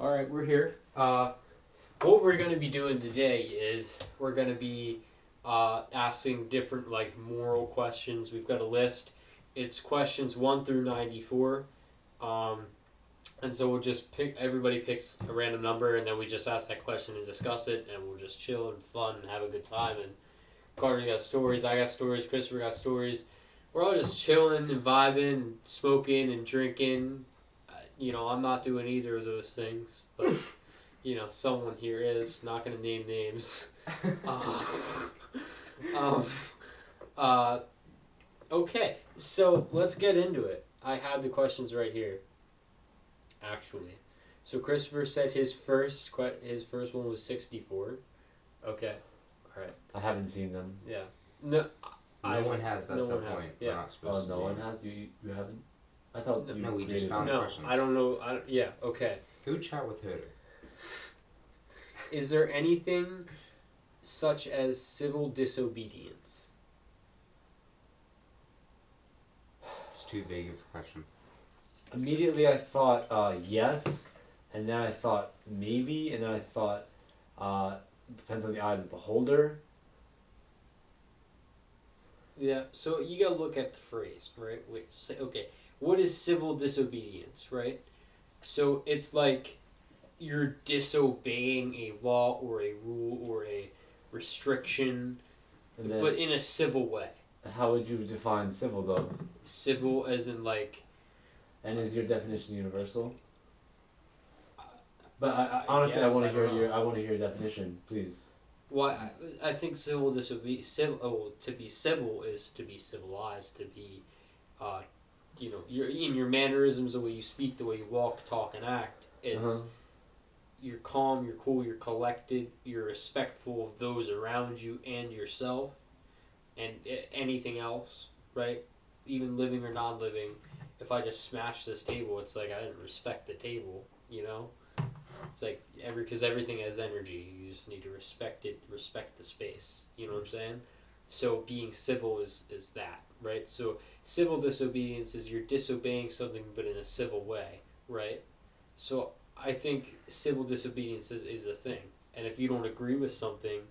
Alright, we're here. What we're going to be doing today is we're going to be asking different moral questions. We've got a list. It's questions 1 through 94. And so we'll just everybody picks a random number, and then we just ask that question and discuss it, and we'll just chill and fun and have a good time. And Carter got stories, I got stories, Christopher got stories. We're all just chilling and vibing and smoking and drinking. I'm not doing either of those things, but someone here is. Not gonna name names. Okay, so let's get into it. I have the questions right here. Actually, so Christopher said his first one was 64. Okay, all right. I haven't seen them. Yeah. No one has. That's the point. Yeah. We're not supposed to. No one has. You haven't. I thought. No, we just found questions. I don't know. Yeah. Okay. Go chat with her. Is there anything such as civil disobedience? It's too vague of a question. Immediately I thought yes, and then I thought maybe, and then I thought depends on the eye of the beholder. Yeah, so you gotta look at the phrase, right? Okay, what is civil disobedience, right? So it's like you're disobeying a law or a rule or a restriction, but in a civil way. How would you define civil though? Civil as in And is your definition universal? But I honestly, I want to hear your definition, please. Well, I think civil disobedience. To be civil is to be civilized. To be, you're in your mannerisms, the way you speak, the way you walk, talk, and act. It's you're calm, you're cool, you're collected, you're respectful of those around you and yourself, and anything else, right? Even living or non-living. If I just smash this table, it's like I didn't respect the table, It's like because everything has energy. You just need to respect it, respect the space. You know what I'm saying? So being civil is that, right? So civil disobedience is you're disobeying something but in a civil way, right? So I think civil disobedience is a thing. And if you don't agree with something,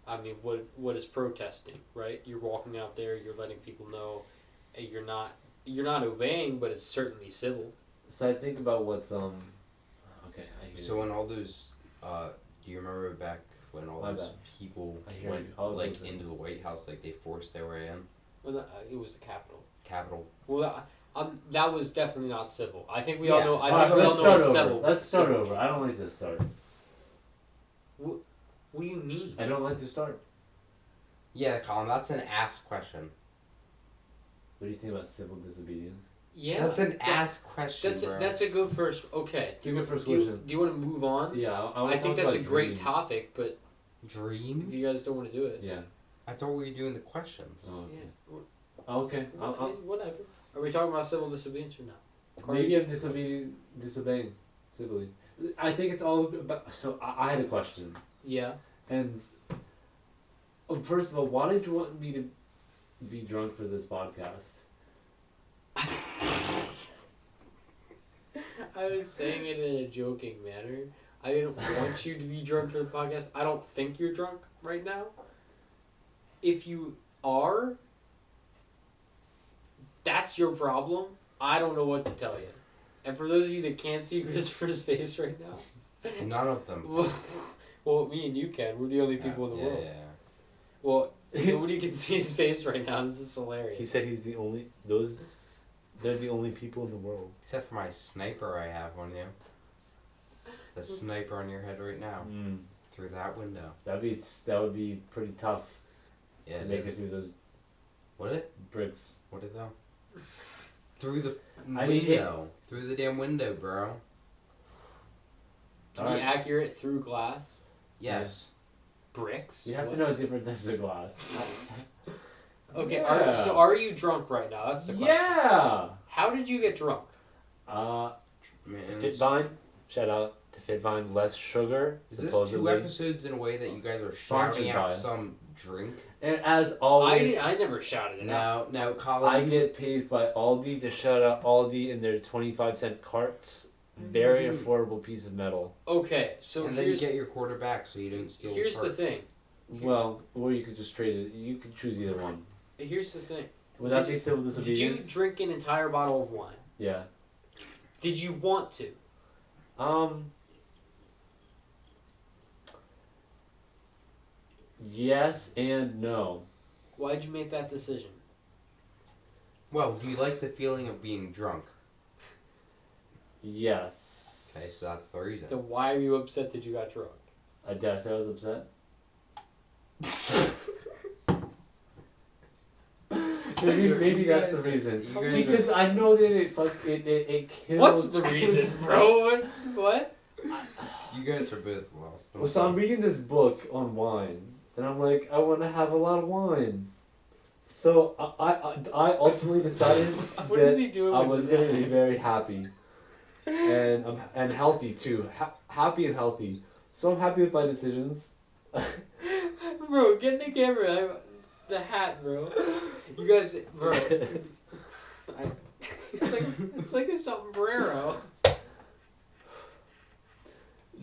I mean, what is protesting, right? You're walking out there, you're letting people know you're not obeying, but it's certainly civil. So I think about what's okay. I hear So when all those, do you remember back when all those people went into the White House, they forced their way in? Well, it was the Capitol. Capitol. Well, that was definitely not civil. I think we all know. Civil. Let's start over. I don't like to start. What do you mean? I don't like to start. Yeah, Colin, that's an ask question. What do you think about civil disobedience? Yeah, that's an ask question. That's a good first. Okay, it's a good first question. Do you want to move on? Yeah, I think that's a great topic, but dreams. If you guys don't want to do it, yeah. I thought we were doing the questions. Oh, okay. Yeah. Okay. Whatever. Are we talking about civil disobedience or not? Maybe I'm disobeying civilly. I think it's all about. So I had a question. Yeah. And first of all, why did you want me to be drunk for this podcast? I was saying it in a joking manner. I didn't want you to be drunk for the podcast. I don't think you're drunk right now. If you are, that's your problem. I don't know what to tell you. And for those of you that can't see Christopher's face right now, none of them. Well, me and you can. We're the only people in the world. Yeah. Well, nobody can see his face right now. This is hilarious. He said he's the only. They're the only people in the world. Except for my sniper I have on you. The sniper on your head right now. Through that window. That would be pretty tough. Yeah, to make it through those. Bricks? What is that? Through the window. Through the damn window, bro. To be accurate, through glass. Yes. Bricks. You have to know different types of glass. Okay, are you drunk right now? That's the question. Yeah! How did you get drunk? Fitvine. Shout out to Fitvine. Less sugar. Is this 2 episodes in a way that you guys are shouting out some drink? And as always... I never shouted it out. No, Colin. I get paid by Aldi to shout out Aldi in their 25-cent carts. very affordable piece of metal. Okay, so and then you get your quarter back, so you didn't steal. Here's the thing. Well, or you could just trade it. You could choose either one. Here's the thing. Would that be civil disobedience? Did you drink an entire bottle of wine? Yeah. Did you want to? Yes and no. Why'd you make that decision? Well, do you like the feeling of being drunk? Yes. Okay, so that's the reason. Then why are you upset that you got drunk? Did I say I was upset? maybe that's the reason. Because I know that it kills. What's the reason, bro? What? You guys are both lost. Well, so I'm reading this book on wine, and I'm like, I want to have a lot of wine. So I ultimately decided What is he doing I with was his going to be wine? very happy, and healthy too, happy and healthy. So I'm happy with my decisions. Bro, get in the camera. The hat, bro. You guys, bro. It's like a sombrero.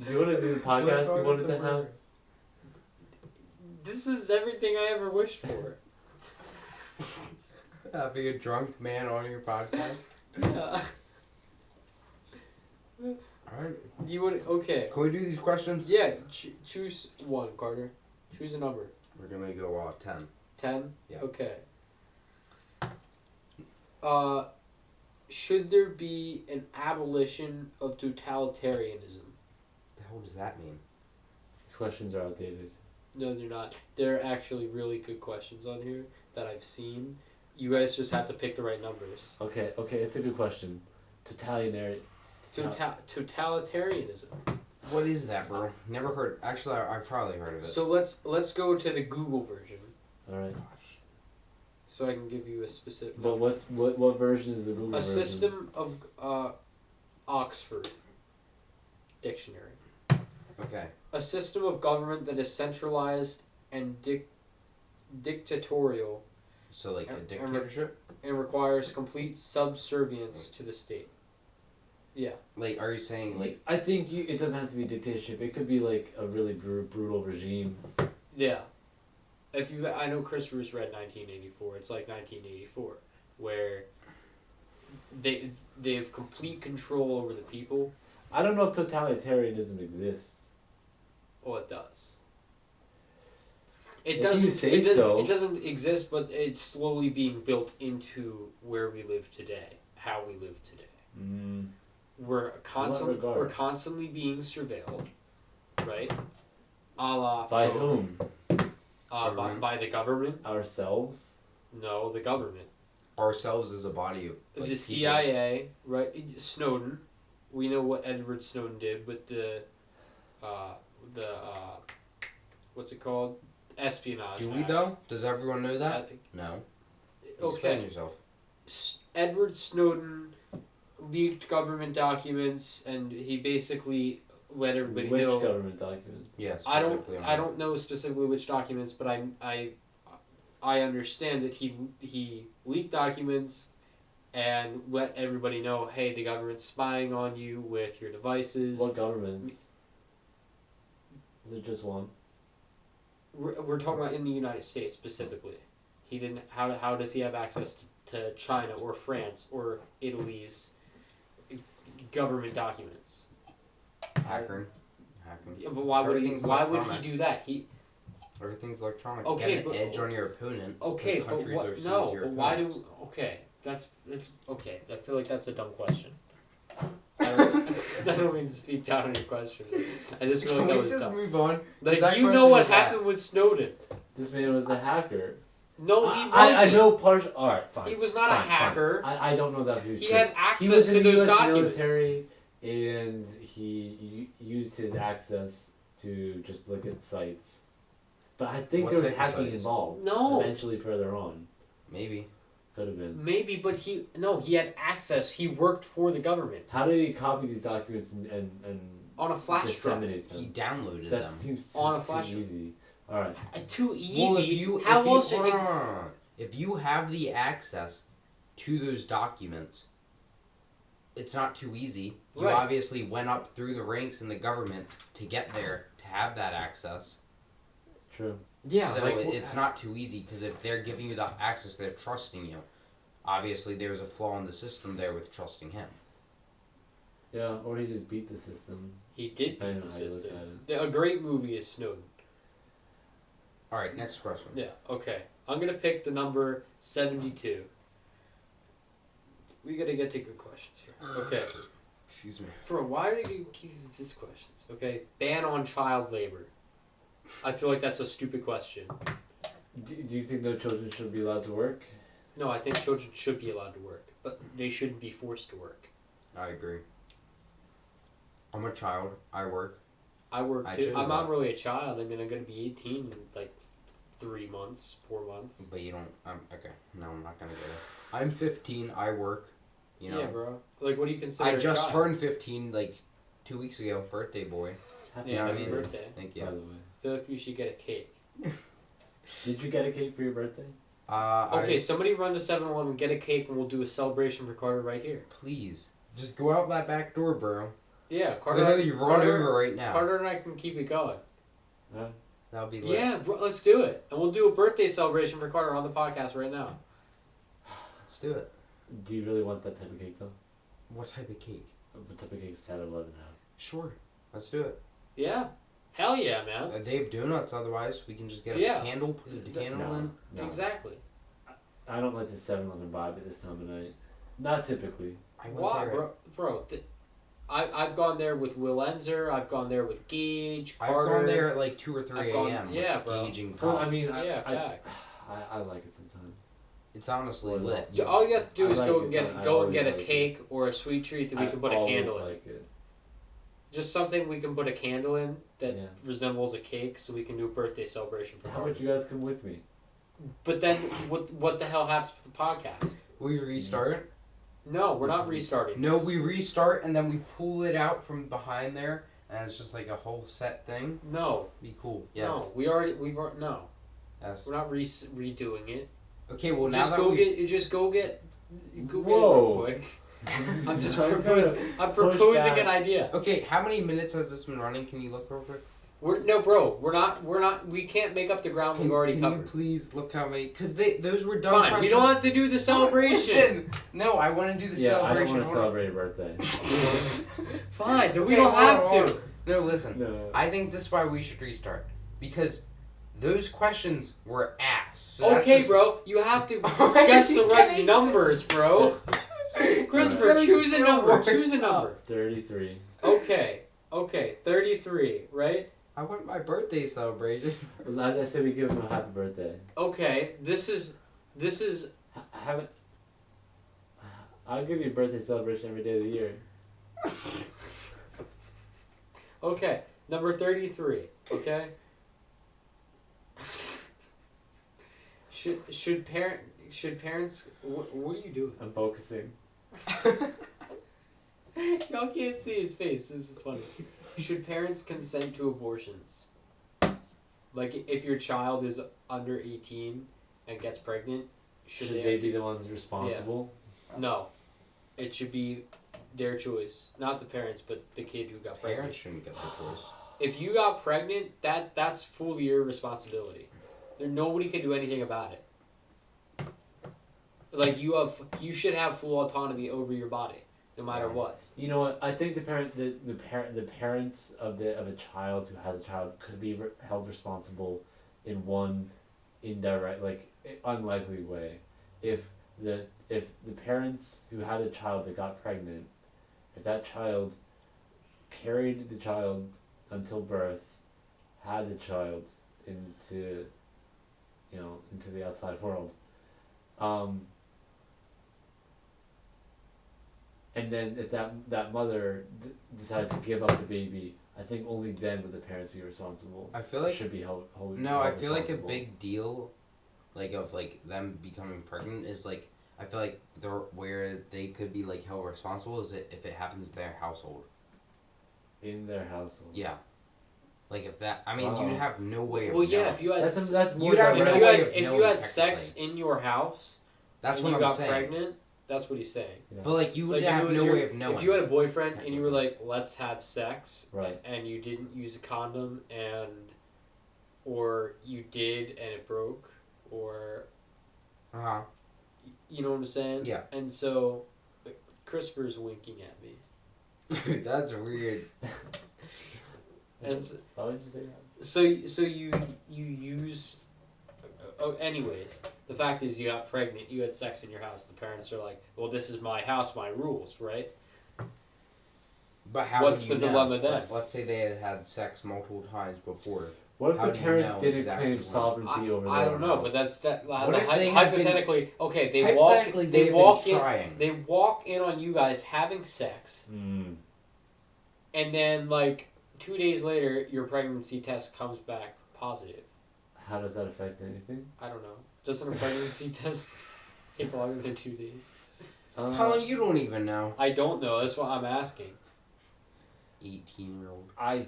Do you want to do the podcast you wanted to have? This is everything I ever wished for. Having a drunk man on your podcast. Yeah. Alright. You would okay? Can we do these questions? Yeah. Choose one, Carter. Choose a number. We're gonna go 10. 10? Yeah. Okay. Should there be an abolition of totalitarianism? The hell does that mean? These questions are outdated. No, they're not. They're actually really good questions on here that I've seen. You guys just have to pick the right numbers. Okay, it's a good question. Totalitarianism. What is that, bro? Never heard. Actually, I've probably heard of it. So let's go to the Google version. All right. So I can give you a specific. But what version is the Google version? A system of Oxford Dictionary. Okay. A system of government that is centralized and dictatorial. So like a dictatorship? And requires complete subservience to the state. Yeah. Like, are you saying like? I think it doesn't have to be dictatorship. It could be like a really brutal regime. Yeah. I know Chris Roos read 1984. It's like 1984, where they have complete control over the people. I don't know if totalitarianism exists. Oh, it does. It doesn't exist, but it's slowly being built into where we live today, how we live today. Mm. We're constantly being surveilled, right? By whom? By the government. Ourselves? No, the government. Ourselves as a body of like, the CIA, right? Snowden. We know what Edward Snowden did with the what's it called? Espionage. Do we though? Does everyone know that? No. Explain yourself. Edward Snowden leaked government documents, and he basically let everybody know. Which government documents? Yes. I don't know specifically which documents, but I understand that he leaked documents and let everybody know, hey, the government's spying on you with your devices. What governments? Is it just one? We're talking about in the United States specifically. He didn't. How does he have access to China or France or Italy's government documents? Hacking. Yeah, but why would he do that? Everything's electronic. Okay, get an edge on your opponent. Okay, but countries are no. your But why do? opponents. Okay, that's okay. I feel like that's a dumb question. I don't mean to speak down on your question. I just feel like that was dumb. Can we just move on? Like, you know what happened with Snowden. This man was a hacker. No, he wasn't. I know partial. Alright, fine. He was not a hacker. I don't know that. He had access to those documents. Military, and he used his access to just look at sites. But I think there was hacking involved. No. Eventually, further on. Maybe. Could have been. Maybe, but he had access. He worked for the government. How did he copy these documents and on a flash drive? He downloaded that them. Seems on a flash too easy. All right. Too easy. If you have the access to those documents, it's not too easy. You Right. obviously went up through the ranks in the government to get there, to have that access. True. Yeah. So like, it's not too easy, because if they're giving you that access, they're trusting you. Obviously, there's a flaw in the system there with trusting him. Yeah, or he just beat the system. He did I beat know the how you look system. at A great movie is Snowden. Alright, next question. Yeah. Okay. I'm gonna pick the number 72. We gotta get to good questions here. Okay. Excuse me. Bro, why do you keep these questions? Okay. Ban on child labor. I feel like that's a stupid question. Do you think no children should be allowed to work? No, I think children should be allowed to work, but they shouldn't be forced to work. I agree. I'm a child. I work. I work I too. chose I'm not that. really a child. I mean, I'm gonna be 18 in like 3 months, 4 months. But you don't. Okay. No, I'm not gonna go there. I'm 15. I work. You know. Yeah, bro. Like, what do you consider I a just child? turned 15 like 2 weeks ago. Birthday boy. Happy Yeah, I happy mean- birthday. Thank By you. the way. I feel like you should get a cake. Did you get a cake for your birthday? Okay, somebody run to 7-Eleven, get a cake, and we'll do a celebration for Carter right here. Please. Just go out that back door, bro. Yeah, Carter. Literally, you run over right now. Carter and I can keep it going. That'll be lit. Yeah, bro, let's do it. And we'll do a birthday celebration for Carter on the podcast right now. Let's do it. Do you really want that type of cake though? What type of cake? What type of cake is 7-Eleven have? Sure. Let's do it. Yeah. Hell yeah, man. They have donuts, otherwise we can just get Yeah. a candle, put the candle in. No. Exactly. I don't like the 7-Eleven vibe at this time of night. Not typically. I went Why, there. bro? I've gone there with Will Enzer. I've gone there with Gage, I've Carter. gone there at like 2 or 3 I've gone- a.m. yeah, with bro. gauging So, time. I mean, Yeah, facts. I like it sometimes. It's honestly Well, lit. Yeah, all you have to do I is like go it, and but get I go and always get a like it. cake or a sweet treat that we can put a candle in. Like it. Just something we can put a candle in that Yeah. resembles a cake, so we can do a birthday celebration for How Carter. about you guys come with me? But then, what the hell happens with the podcast? We restart? No, we're not restarting. No, this. we restart and then we pull it out from behind there, and it's just like a whole set thing. No, Be cool. Yes. no, no. Yes. We're not redoing it. Okay, well now Just that go we get it Whoa. real quick. I'm just I'm proposing. gonna I'm push proposing back. an idea. Okay, how many minutes has this been running? Can you look real quick? We're not. We can't make up the ground we've already can covered. you please look how many? Because those were dumb Fine, questions. we don't have to do the celebration. Listen, no, I want to do the Yeah, I don't celebration. want to Hold on. celebrate a birthday. Fine, we Okay, don't hold on, have hold to. on. No, listen. No. I think this is why we should restart. Because those questions were asked. So that's Okay, just- bro, you have to Alright, guess the you right can't numbers, bro. Christopher, It's choose a gonna number. work Choose a number. 33. Okay, 33, right? I want my birthday celebration. I said we give him a happy birthday. Okay, this is. I haven't. I'll give you a birthday celebration every day of the year. Okay, number 33. Okay. Should parents? What are you doing? I'm focusing. Y'all can't see his face. This is funny. Should parents consent to abortions? Like, if your child is under 18 and gets pregnant, should they be the ones responsible? No, it should be their choice, not the parents, but the kid who got pregnant. Parents shouldn't get the choice. If you got pregnant, that's fully your responsibility. Nobody can do anything about it. Like, you should have full autonomy over your body, no matter what. You know what? I think the parents of a child who has a child could be held responsible in one indirect, like unlikely way. If the parents who had a child that got pregnant, if that child carried the child until birth, had the child into the outside world, and then if that mother decided to give up the baby, I think only then would the parents be responsible. I feel like should be held No, I held feel like a responsible. big deal, like of like them becoming pregnant is like I feel like where they could be like held responsible is if it happens in their household. In their household. Yeah. Like if that, I mean, Wow. you'd have no way of Well, yeah, knowing. if you had That's more You'd have direct. no way of if you knowing had sex technically. in your house That's and what you I'm got saying. pregnant, That's what he's saying. Yeah. But like you would Like, if have it was no way of knowing. If you had a boyfriend and you were like, let's have sex, Right. and you didn't use a condom, or you did and it broke, or you know what I'm saying? Yeah. And so, Christopher's winking at me. That's weird. And so, Why would you say that? so you use. Anyways, the fact is you got pregnant, you had sex in your house. The parents are like, well, this is my house, my rules, right? But how What's would you the know? dilemma then? Let's say they had had sex multiple times before. What if How the do you parents know didn't exactly claim when? sovereignty over their I don't own know, house? but that's that. What if they have been- hypothetically, okay, they Hypothetically, walk. they've They been walk in. trying. They walk in on you guys having sex, Mm. and then like 2 days later, your pregnancy test comes back positive. How does that affect anything? I don't know. Doesn't a pregnancy test take longer than 2 days? Colin, you don't even know. I don't know. That's what I'm asking. 18-year-old. I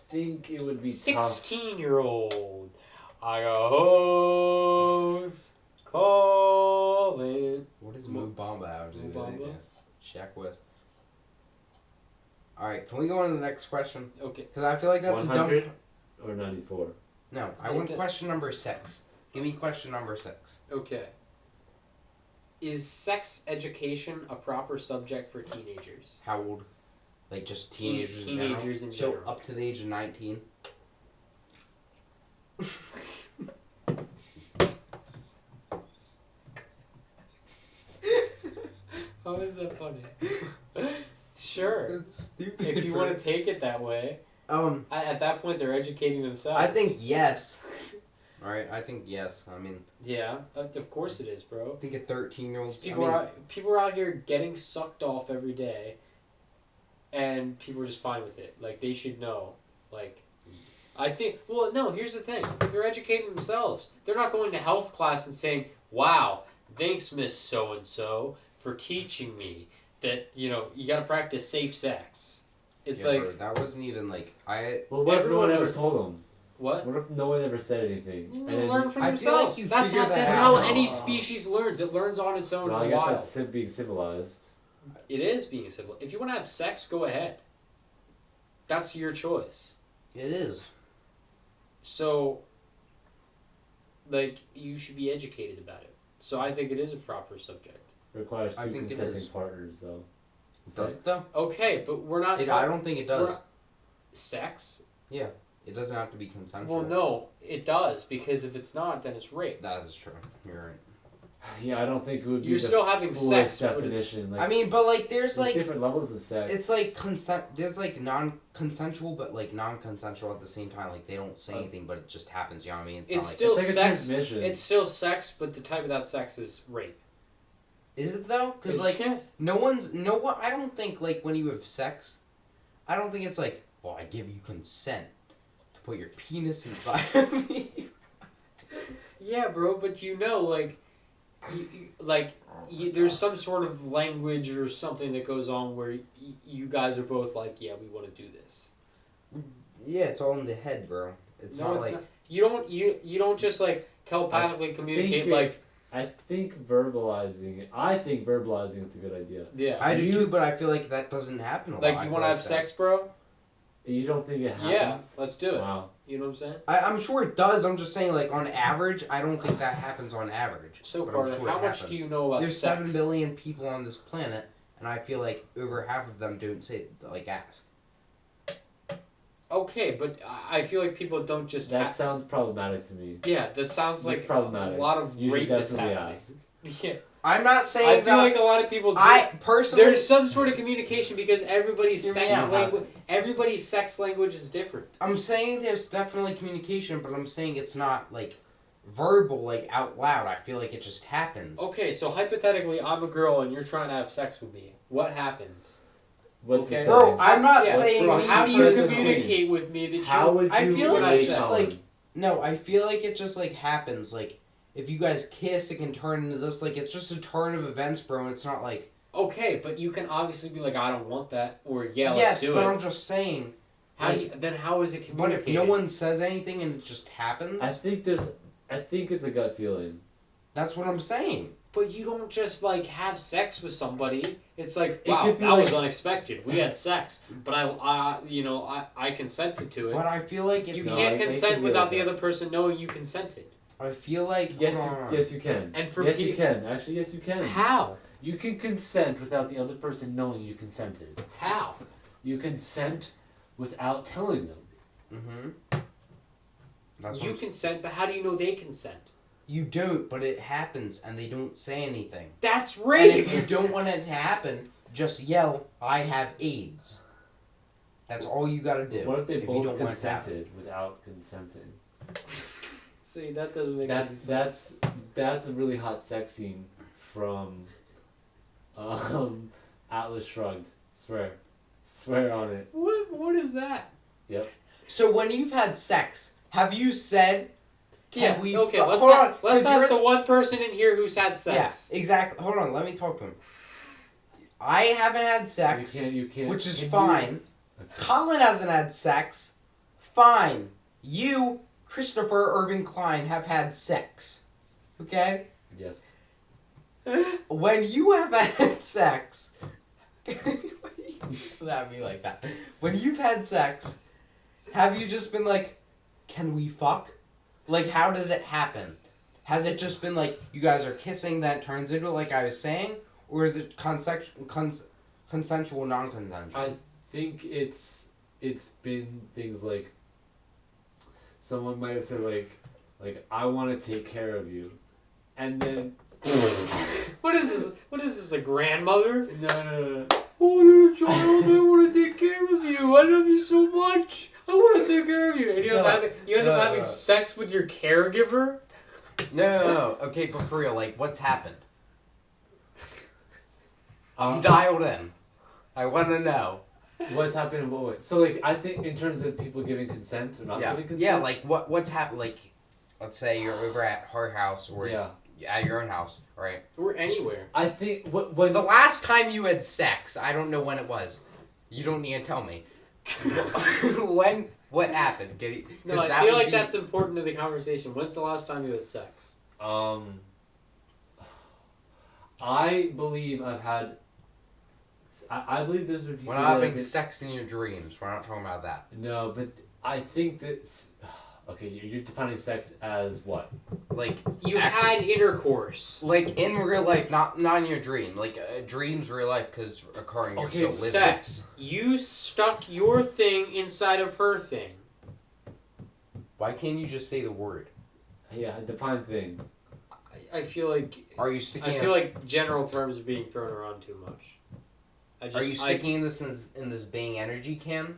think it would be tough. 16-year-old. I got hoes calling. What is Mubamba out to do with Mubamba? anything? Check with. Alright, can we go on to the next question? Okay. Because I feel like that's a 100 dumb... or 94? No, I want question number 6. Give me question number 6. Okay. Is sex education a proper subject for teenagers? How old? Like just teenagers Teenagers in in general? general. So up to the age of 19? How is that funny? Sure. It's stupid. If you want to take it that way. At that point, they're educating themselves. I think yes. Alright, I think yes. I mean... Yeah, of course it is, bro. I think a 13-year-old... People are out here getting sucked off every day, and people are just fine with it. Like, they should know. Like, I think... Well, no, here's the thing. They're educating themselves. They're not going to health class and saying, wow, thanks, Miss So-and-so, for teaching me that, you gotta practice safe sex. It's like... Bro, that wasn't even like... Well, what if no one ever knows- told them? What? What if no one ever said anything? And then Learn from I feel themselves. like you That's figure how, that that's out. how any species learns. It learns on its own well, I in the guess wild. that's being civilized. It is being civil. If you want to have sex, go ahead. That's your choice. It is. So, like, you should be educated about it. So I think it is a proper subject. It requires I two think it consenting is. partners, though. Does it though? Okay, but we're not I talking... don't think it does. Sex? It doesn't have to be consensual. Well, no, it does. Because if it's not, then it's rape. That is true. You're right. Yeah, I don't think it would be You're the still having fullest sex, but it's- definition. Like, I mean, but like, there's like... different levels of sex. It's like consent. There's like non-consensual, but like non-consensual at the same time. Like they don't say anything, but it just happens. You know what I mean? It's not still it's like a sex. transmission. It's still sex, but the type of that sex is rape. Is it though? Because like no one. I don't think like when you have sex, I don't think it's like, well, I give you consent to put your penis inside of me. Yeah, bro, but there's some sort of language or something that goes on where you guys are both like, yeah, we want to do this. Yeah, it's all in the head, bro. It's not like you don't just like telepathically communicate like. I think verbalizing is a good idea. Yeah. I do too, but I feel like that doesn't happen a lot. Like I you feel want to have that. sex, bro? You don't think it Yeah, happens? let's do it. Wow. You know what I'm saying? I'm sure it does. I'm just saying, like on average, I don't think that happens on average. So but I'm Carter, sure how it much happens. do you know about There's sex? 7 billion people on this planet, and I feel like over half of them don't say like ask. Okay, but I feel like people don't just. That sounds problematic to me. Yeah, this sounds That's like problematic. a lot of You should rape is definitely happening. ask. Yeah. I'm not I saying feel that. like a lot of people. I personally. There's some sort of communication because everybody's Hear me sex out. language. Everybody's sex language is different. I'm saying there's definitely communication, but I'm saying it's not like verbal, like out loud. I feel like it just happens. Okay, so hypothetically, I'm a girl and you're trying to have sex with me. What happens? What's Okay. the Bro, setting? I'm not Yeah, saying. bro, we How do need you What's to- the setting? communicate with me that How you? would you I feel like relate it's just on? like no. I feel like it just like happens. Like if you guys kiss, it can turn into this. Like it's just a turn of events, bro. It's not like Okay, but you can obviously be like, I don't want that, or yeah, let's yes, do but it. I'm just saying. How like, do you, then how is it What communicated? if no one says anything and it just happens? I think it's a gut feeling. That's what I'm saying. But you don't just like have sex with somebody. It's like, It wow, could be that like- was unexpected. We had sex, but I consented to it. But I feel like if You No, can't it could consent be without like the that. other person knowing you consented. I feel like Yes, hold on. yes, you can. And for yes, you peop- can. Actually, yes, you can. How? You can consent without the other person knowing you consented. How? You consent without telling them. Mm-hmm. That's You what consent, but how do you know they consent? you don't, but it happens, and they don't say anything. That's And rape. if you don't want it to happen, just yell, "I have AIDS." That's all you gotta do. What if they you both don't want it to happen. consented without consenting? See, that doesn't make any sense. That's a really hot sex scene from Atlas Shrugged. Swear on it. What is that? Yep. So when you've had sex, have you said, Yeah. "Can we?" Okay. fu-" Let's Hold on, let's 'cause ask the you're- one person in here who's had sex. Yeah, exactly. Hold on, let me talk to him. I haven't had sex, You can't. which is can you- fine. Colin hasn't had sex. Fine. You, Christopher Urban-Klein, have had sex. Okay? Yes. When you have had sex... That me like that. When you've had sex, have you just been like, "Can we fuck?" Like, how does it happen? Has it just been like, you guys are kissing, that turns into, like I was saying? Or is it consensual, non-consensual? I think it's been things like someone might have said like I want to take care of you, and then What is this? What is this? A grandmother? no. Oh, little child, I want to take care of you. I love you so much. I want to take care of you. And you end up having sex with your caregiver. No. Okay, but for real, like, what's happened? I'm Um, dialed in. I want to know. What's happened in what way? So like I think in terms of people giving consent or not Yeah, giving consent. yeah. Like, what's happened? Like, let's say you're over at her house or Yeah. at your own house, right? Or anywhere. I think when The last time you had sex, I don't know when it was. You don't need to tell me. What happened? No, I feel like that's important to the conversation. When's the last time you had sex? I believe I've had. I believe there's been people. We're not that having have been- sex in your dreams. We're not talking about that. No, but I think that. Okay, you're defining sex as what? Like You actually- had intercourse. Like in real life, not in your dream. Like dreams, real life, because occurring. You're Okay, still living. Sex. You stuck your thing inside of her thing. Why can't you just say the word? Yeah, define thing. I feel like Are you sticking? I feel like general terms are being thrown around too much. Are you sticking in this bang energy can?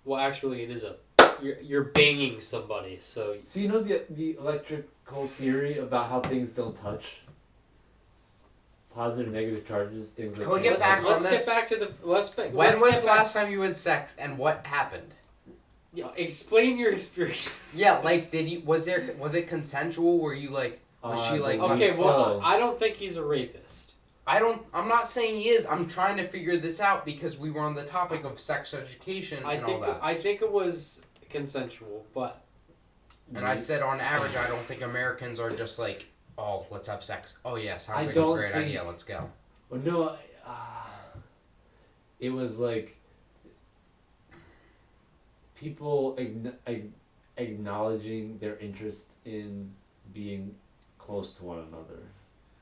Well, actually, it is a. You're banging somebody, so. So you know the electrical theory about how things don't touch. Positive, negative charges, things like Can we that. get back on Let's this? get back to the. When was the last time you had sex, and what happened? Yeah, explain your experience. Yeah, like was it consensual? Were you like? Was she like? believe Okay, well, so. I don't think he's a rapist. I'm not saying he is. I'm trying to figure this out because we were on the topic of sex education I and think all that. I think it was consensual, but And I said on average, I don't think Americans are just like, oh, let's have sex. Oh yeah, sounds I like a don't great think- idea. Let's go. Well, no, it was like people acknowledging their interest in being close to one another,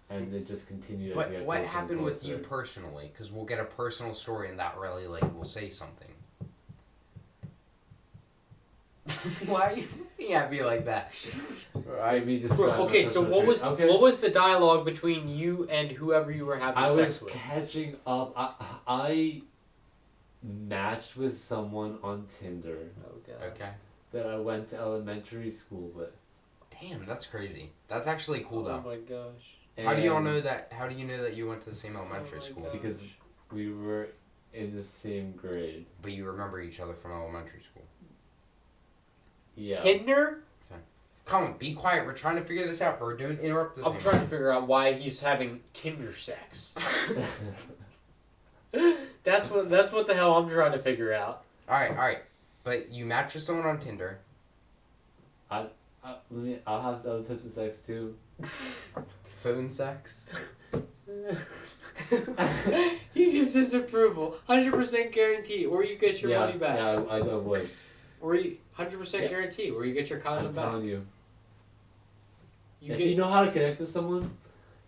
and it just continued. But as they got what closer and happened with you closer. personally? Because we'll get a personal story, and that really will say something. Why are you looking at me like that? I mean, describe okay. my So personal what experience. what was the dialogue between you and whoever you were having I sex was with? catching up. I matched with someone on Tinder Okay. that I went to elementary school with. Damn, that's crazy. That's actually cool Oh though. my gosh. How do you all And know that? How do you know that you went to the same elementary my school? God. Because we were in the same grade. But you remember each other from elementary school. Yeah. Tinder? Come on, be quiet. We're trying to figure this out. Bro, don't interrupt this. I'm trying to figure out why he's having Tinder sex. That's what the hell I'm trying to figure out. All right. But you match with someone on Tinder. I'll have other types of sex too. Phone sex. He gives his approval, 100% guarantee, or you get your money back. Yeah, I would. Or you 100% guarantee, or you get your condom I'm back. telling you. You If get, you know how to connect with someone,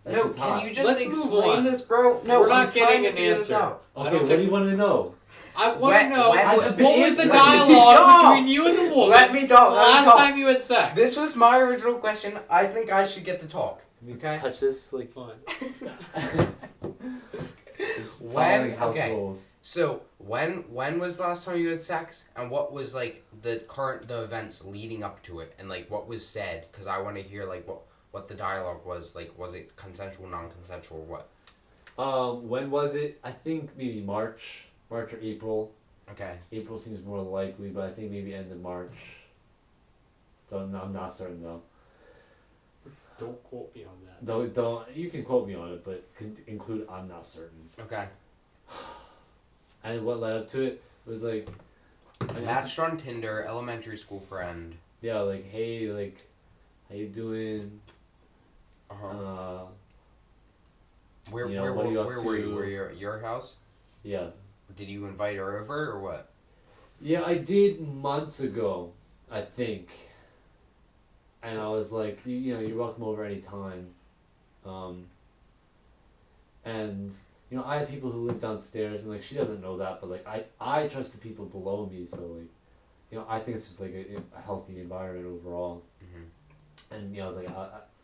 that's No, just can hot. you just Let's move explain on. this, bro? No, We're not I'm trying getting to an figure this answer. out. I Okay, don't what think- do you want to know? I want When- to know when- what when- was the let me dialogue talk! between you and the woman Let me talk. the Let me last talk. time you had sex. This was my original question. I think I should get to talk. Okay. Touch this, like, Fine. just When- following house okay. rules. So when was the last time you had sex, and what was like the events leading up to it, and like what was said? Because I want to hear like what the dialogue was. Like, was it consensual, non-consensual, what? When was it? I think maybe March or April. Okay. April seems more likely, but I think maybe end of March. I'm not certain though. Don't quote me on that. Don't. You can quote me on it, but include I'm not certain. Okay. And what led up to it was like, Matched on Tinder, elementary school friend. yeah, like, hey, like, how you doing? Uh-huh. Where you know, what are you up were you? to? Were you at your house? Yeah. Did you invite her over or what? Yeah, I did months ago, I think. And I was like, you know, you're welcome over anytime. And, you know, I have people who live downstairs, and, like, she doesn't know that, but, like, I trust the people below me, so, like, you know, I think it's just, like, a healthy environment overall. Mm-hmm. And, you know, I was like,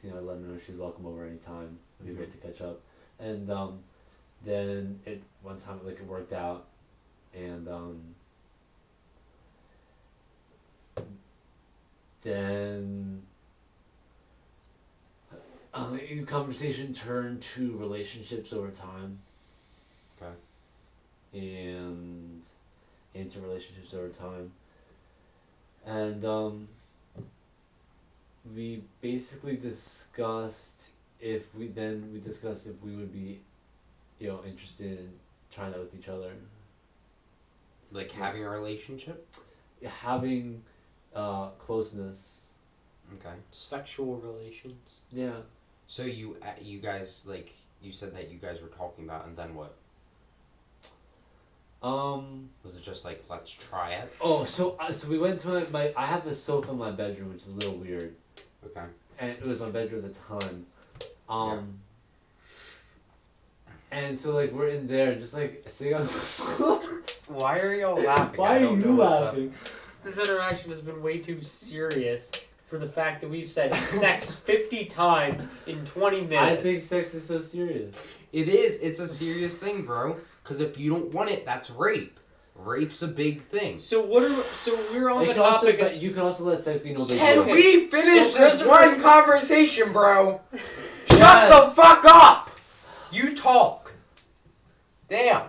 you know, I let her know she's welcome over anytime. It'd be great to catch up. And, then one time, like, it worked out, and, then conversation turned to relationships over time. Okay. And into relationships over time. And we basically discussed if we would be, you know, interested in trying that with each other. Like having a relationship? Having closeness. Okay. Sexual relations. Yeah. So you guys, like, you said that you guys were talking about, and then what? Was it just like, let's try it? Oh, so we went to my I have a sofa in my bedroom, which is a little weird. Okay. And it was my bedroom at the time. And so, like, we're in there, just, like, sitting on the sofa. Why are y'all laughing? Why I are don't you know what's up. laughing? This interaction has been way too serious for the fact that we've said sex 50 times in 20 minutes. I think sex is so serious. It is. It's a serious thing, bro. Because if you don't want it, that's rape. Rape's a big thing. So we're on It the can also, topic. but you can also let sex be no big Can deal. Okay. we finish So this reservoir- one conversation, bro? Shut Yes. the fuck up! You talk. Damn.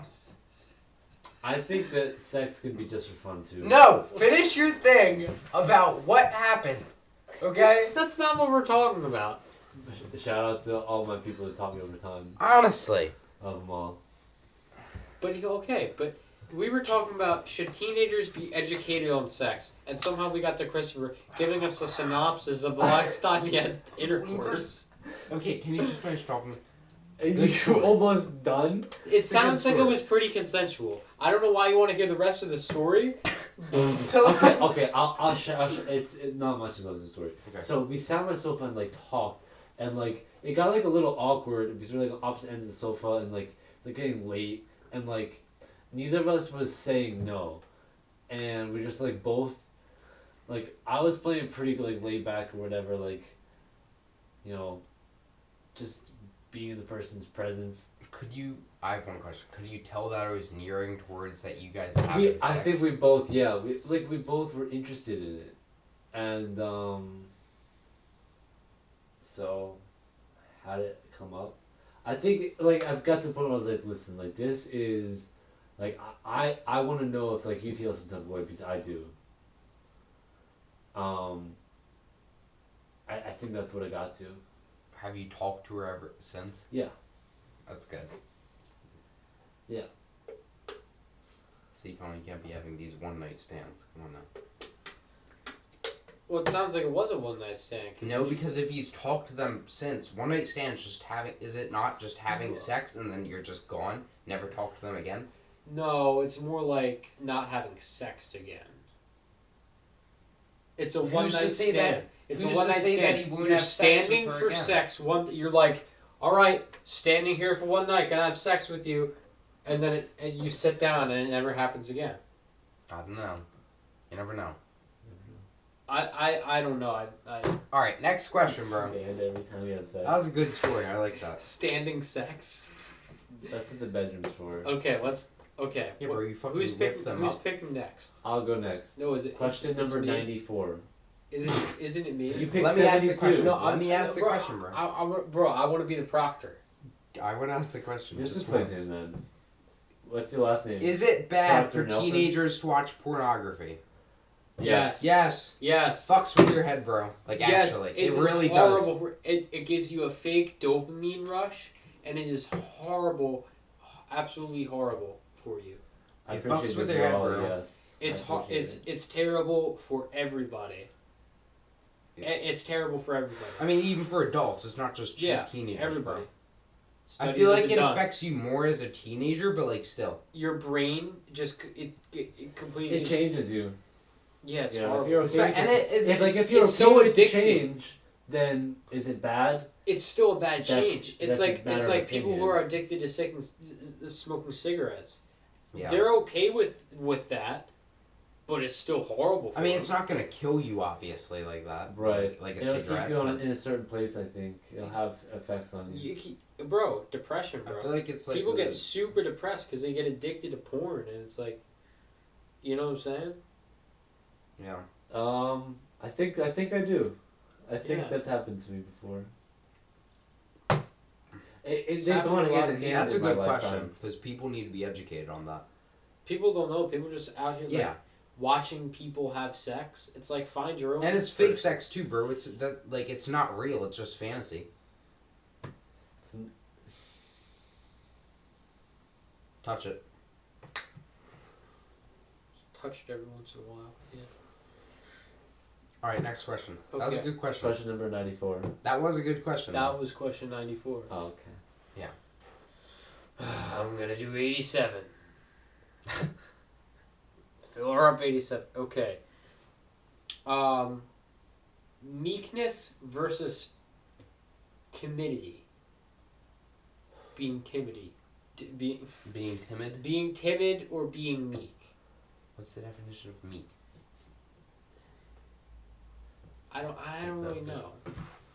I think that sex can be just for fun, too. No, finish your thing about what happened. Okay? That's not what we're talking about. Shout out to all my people that taught me over time. Honestly. Of them all. But we were talking about should teenagers be educated on sex, and somehow we got to Christopher giving us a synopsis of the last time he had intercourse. Okay, can you just finish talking? You're almost done? It sounds like it story. was pretty consensual. I don't know why you want to hear the rest of the story. Okay, I'll share. It's not much as the story. Okay. So we sat on my sofa and, like, talked, and, like, it got, like, a little awkward because we were, like, on opposite ends of the sofa, and, like, it's, like, getting late, and, like, neither of us was saying no, and we just, like, both, like, I was playing pretty, like, laid back or whatever, like, you know, just being in the person's presence. I have one question. Could you tell that I was nearing towards that you guys having sex? I think we both, yeah, we both were interested in it, and so how did it come up? I think, like, I've got to the point where I was like, listen, like, this is, like, I want to know if, like, you feel some type of way, because I do. I think that's what I got to. Have you talked to her ever since? Yeah. That's good. Yeah. So you can't be having these one night stands. Come on now. Well, it sounds like it was a one night stand. No, because if he's talked to them since, one night stands just having, is it not just having sex and then you're just gone, never talk to them again? No, it's more like not having sex again. It's a one night stand. It's a one night stand. You're standing for sex. You're like, all right, standing here for one night, gonna have sex with you, and then and you sit down and it never happens again. I don't know. You never know. I don't know. I All right, next question, bro. Stand every time you have sex. That was a good story. I like that. standing sex. That's in the bedroom's for. Okay, let's. Okay. Yeah, bro, you fucking Who's lift them Who's up. picking next? I'll go next. No, is it Question it's number me? 94. Isn't it me? You picked Let me ask the 72. question. No, Let me ask the bro, question, bro. I want to be the proctor. I would ask the question. Discipline him then. What's your last name? Is it bad Dr. for Nelson? teenagers to watch pornography? Yes. Yes. Yes. Fucks with your head, bro. Like, Yes, actually. it It is really horrible does. for it gives you a fake dopamine rush, and it is horrible, absolutely horrible for you. I It appreciate fucks with the your head, draw, bro. yes. It's I appreciate it's terrible for everybody. It's terrible for everybody. I mean, even for adults. It's not just Yeah, teenagers, everybody. bro. I Studies feel have like been it done. affects you more as a teenager, but, like, still. Your brain just it completely. It changes you. Yeah, it's You know, horrible. if you're It's okay and with it, if you're it's okay so with the addicting. change, then is it bad? It's still a bad That's- change. It's that's a like matter it's of like people who opinion. are addicted to smoking cigarettes. Yeah. They're okay with that, but it's still horrible. For I mean, them. it's not gonna kill you, obviously, like that. Right. Like a It'll cigarette. keep you but in a certain place, I think. It'll have effects on you. Bro, depression, I bro. feel like it's like People get super depressed because they get addicted to porn, and it's like, you know what I'm saying? Yeah. I think I do. I think Yeah. that's happened to me before. It's They've happened gone to a lot hand of in people. hand. That's a in my good question lifetime. because people need to be educated on that. People don't know. People just out here Yeah. like watching people have sex. It's like find your own. And it's fake person. sex too, bro. It's that like it's not real. It's just fantasy. It's- Touch it. Touch it every once in a while. Yeah. All right, next question. That was a Okay. good question. Question number 94. That was a good question. That was question 94. Oh, okay. I'm gonna do 87. Fill her up 87. Okay. Meekness versus timidity. Being timidity. Being timid. Being timid or being meek. What's the definition of meek? I don't really know.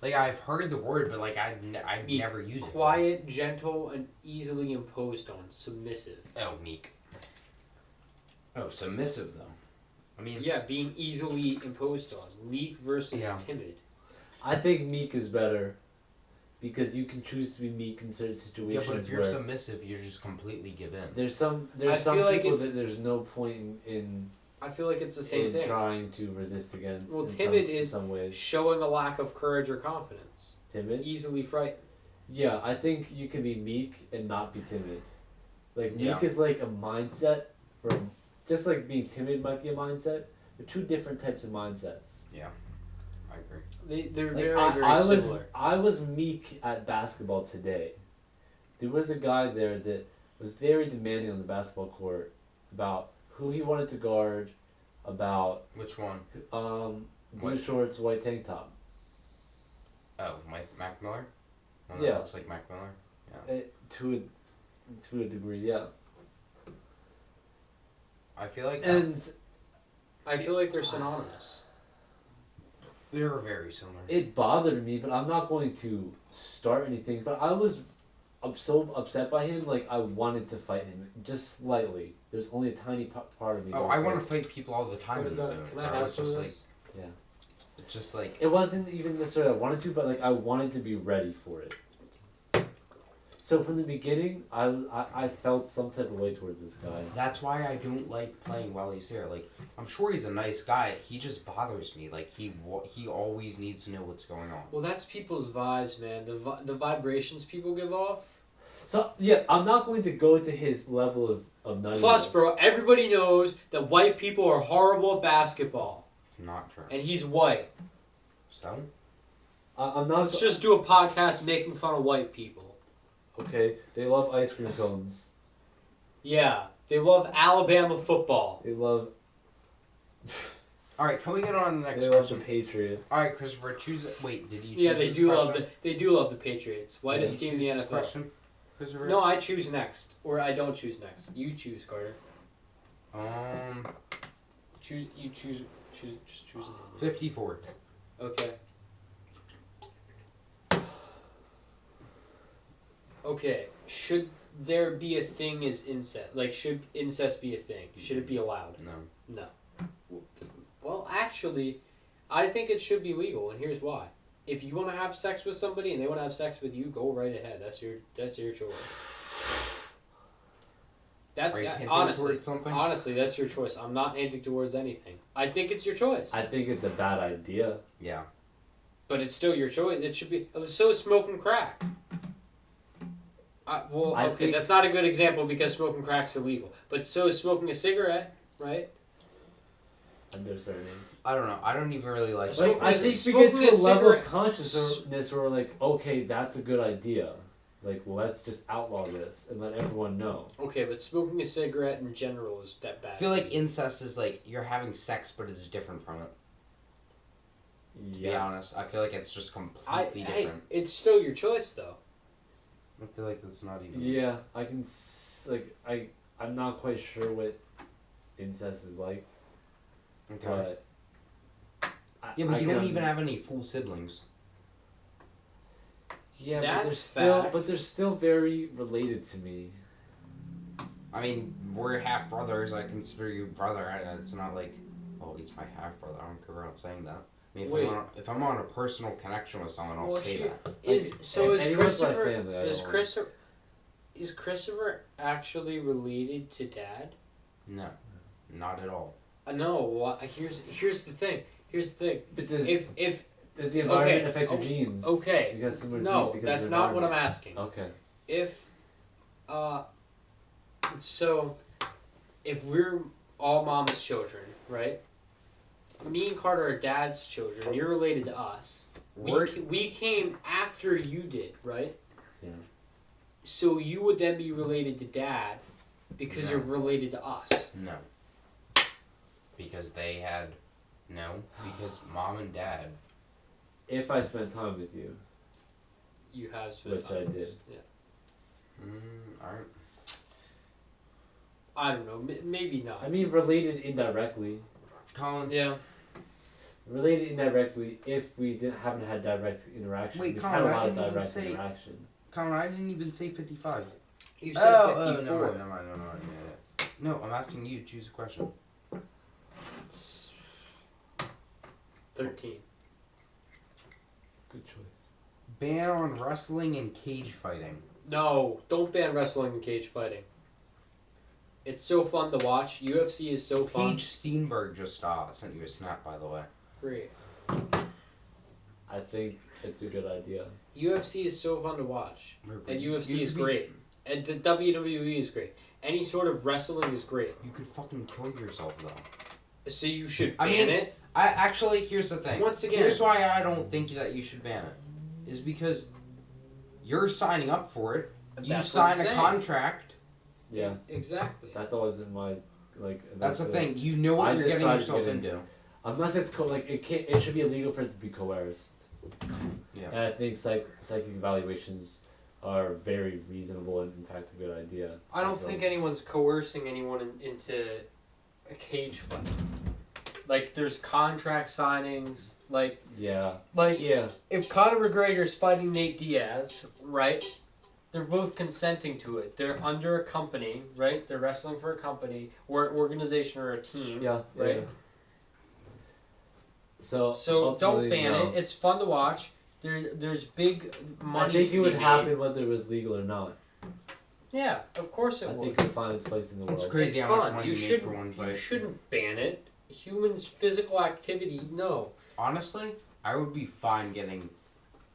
Like I've heard the word, but like I'd Meek. never use it. Quiet, gentle, and easily imposed on. Submissive. Oh, meek. Oh, submissive though. I mean, Yeah, being easily imposed on. Meek versus Yeah. timid. I think meek is better because you can choose to be meek in certain yeah, situations but if you're where submissive, you just completely give in. there's some I feel like people it's- that there's no point in I feel like it's the same thing. trying to resist against. Well, in timid in is some ways. showing a lack of courage or confidence. Timid. Easily frightened. Yeah, I think you can be meek and not be timid. Like meek Yeah. is like a mindset from just like being timid might be a mindset. They're two different types of mindsets. I agree. They're Like, very, very I similar. I was meek at basketball today. There was a guy there that was very demanding on the basketball court about who he wanted to guard, about Which one? blue What? shorts, white tank top. Oh, Mac Miller. One Yeah. that looks like Mac Miller. To a degree, yeah. I feel like And I feel like they're synonymous. they're very similar. it bothered me, but I'm not going to start anything. But I was so upset by him, like I wanted to fight him just slightly. There's only a tiny part of me. Oh, that was I want to like, fight people all the time. Can I bro. have It's some just of like this? Yeah. It's just like It wasn't even necessarily I wanted to, but like I wanted to be ready for it. So from the beginning, I felt some type of way towards this guy. that's why I don't like playing while he's there. Like I'm sure he's a nice guy. He just bothers me. Like he always needs to know what's going on. Well, that's people's vibes, man. The vibrations people give off. So yeah, I'm not going to go to his level of nuttiness. Plus, bro, everybody knows that white people are horrible at basketball. Not true. And he's white. So? I'm not. Let's just do a podcast making fun of white people. Okay, they love ice cream cones. Yeah, they love Alabama football. They love. Alright, can we get on the next They love question? the Patriots. Alright, Christopher, choose. Wait, did you choose Yeah, this question? they do love the Patriots. Did Whitest you team in the choose this NFL. question, Christopher? No, I choose next, or I don't choose next. You choose, Carter. Choose. You choose. Just choose a number. 54. Okay. Okay. Should there be a thing as incest? Like, should incest be a thing? Should it be allowed? No. No. Well, actually, I think it should be legal, and here's why. If you want to have sex with somebody and they want to have sex with you, go right ahead. That's your choice. That's Are you hinting honestly, towards something? honestly, that's your choice. I'm not hinting towards anything. I think it's your choice. I think it's a bad idea. Yeah. But it's still your choice. It should be. So is smoking crack. I Okay, think- that's not a good example because smoking crack's illegal. But so is smoking a cigarette, right? Under certain age. I don't know. I don't even really like Like, Smoking I a- think we smoking get to a a level of cigarette- consciousness where we're like, okay, that's a good idea. Like, let's just outlaw this and let everyone know. Okay, but smoking a cigarette in general is that bad. I feel like incest is like you're having sex, but it's different from it. To be honest, I feel like it's just completely Hey, different. it's still your choice though. I feel like that's not even. Yeah, I can I'm not quite sure what incest is like, Okay. but Yeah, but I you can don't even have any full siblings. Yeah, That's but they're still very related to me. I mean, we're half brothers. I consider you brother. It's not like, well, he's my half brother. I don't care about saying that. I mean, Wait. if I'm on a personal connection with someone, I'll Well, say here- that. Is Like, so is anyone's my Christopher? family, I Is don't- Christopher actually related to Dad? No, not at all. No. Here's the thing. But does If the environment okay, affect your oh, genes? okay. You got similar no, genes because that's of not your what I'm environment. asking. Okay. If so if we're all mama's children, right? Me and Carter are dad's children. You're related to us. We came after you did, right? Yeah. So you would then be related to Dad because No. you're related to us. No. Because they had. No. Because mom and dad. If I spent time with you, You have spent which time I with did. us, Yeah. Alright. I don't know. Maybe not. I mean, related indirectly. Colin. Yeah. Related indirectly if we haven't had direct interaction. Wait, We've Colin, had a I lot of didn't even direct say- interaction. Colin, I didn't even say 55. You said Oh, 54. never mind. Yeah. No, I'm asking you. Choose a question. 13. Good choice. Ban on wrestling and cage fighting. No, don't ban wrestling and cage fighting. It's so fun to watch. UFC is so fun. Paige Steenberg just sent you a snap, by the way. Great. I think it's a good idea. UFC is so fun to watch. And UFC is You could great. And the WWE is great. Any sort of wrestling is great. You could fucking kill yourself, though. So you should I ban mean- it. Here's the thing. Once again- Here's why I don't think that you should ban it. Is because you're signing up for it. You That's what I'm sign a saying. contract. Yeah. Exactly. That's always in my That's the thing. You know what I you're getting decided to yourself get into. Unless it's it should be illegal for it to be coerced. Yeah. And I think psychic evaluations are very reasonable and in fact a good idea. I don't So- think anyone's coercing anyone into a cage fight. Like, there's contract signings. Like, Yeah. yeah. If Conor McGregor's fighting Nate Diaz, right? They're both consenting to it. They're under a company, right? They're wrestling for a company or an organization or a team. Yeah. Right. Yeah. So don't ultimately, ban no. it. It's fun to watch. There's big money. I think to it would be made. happen whether it was legal or not. Yeah, of course it I would. think it would find its place in the world. It's crazy It's how much fun. money You you make shouldn't. for one You fight. shouldn't ban it. Humans' physical activity, no. Honestly, I would be fine getting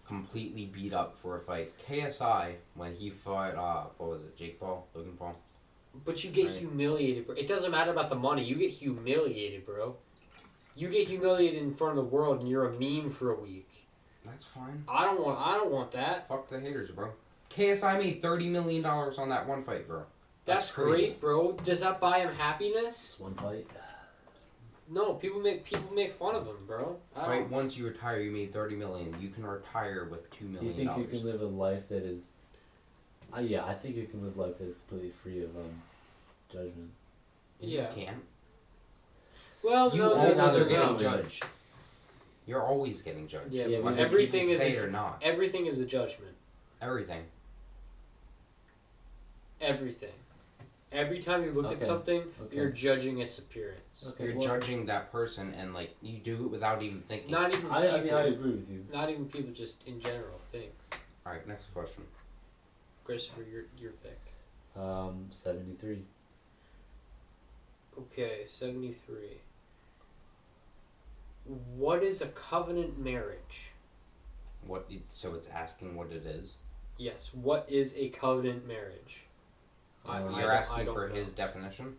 completely beat up for a fight. KSI, when he fought, what was it, Jake Paul? Logan Paul? But you get Right. humiliated, bro. It doesn't matter about the money. You get humiliated, bro. You get humiliated in front of the world, and you're a meme for a week. That's fine. I don't want that. Fuck the haters, bro. KSI made $30 million on that one fight, bro. That's crazy. great, bro. Does that buy him happiness? One fight. No, people make fun of him, bro. Right, once you retire, you made $30 million. You can retire with $2 million. You think you can live a life that is? Yeah, I think you can live a life that is completely free of judgment. Yeah. You can't. Well, You no, always no, are no, getting no. judged. You're always getting judged. Yeah, Yeah, but but everything people is say it or not. everything is a judgment. Everything. Everything. Every time you look at Okay. something, Okay. you're judging its appearance. Okay, You're well, judging that person, and like you do it without even thinking. Not even I people. mean, I agree with you. Not even people, just in general things. All right, next question. Christopher, your pick. 73. Okay, 73. What is a covenant marriage? So it's asking what it is. Yes, what is a covenant marriage? You're asking for his definition.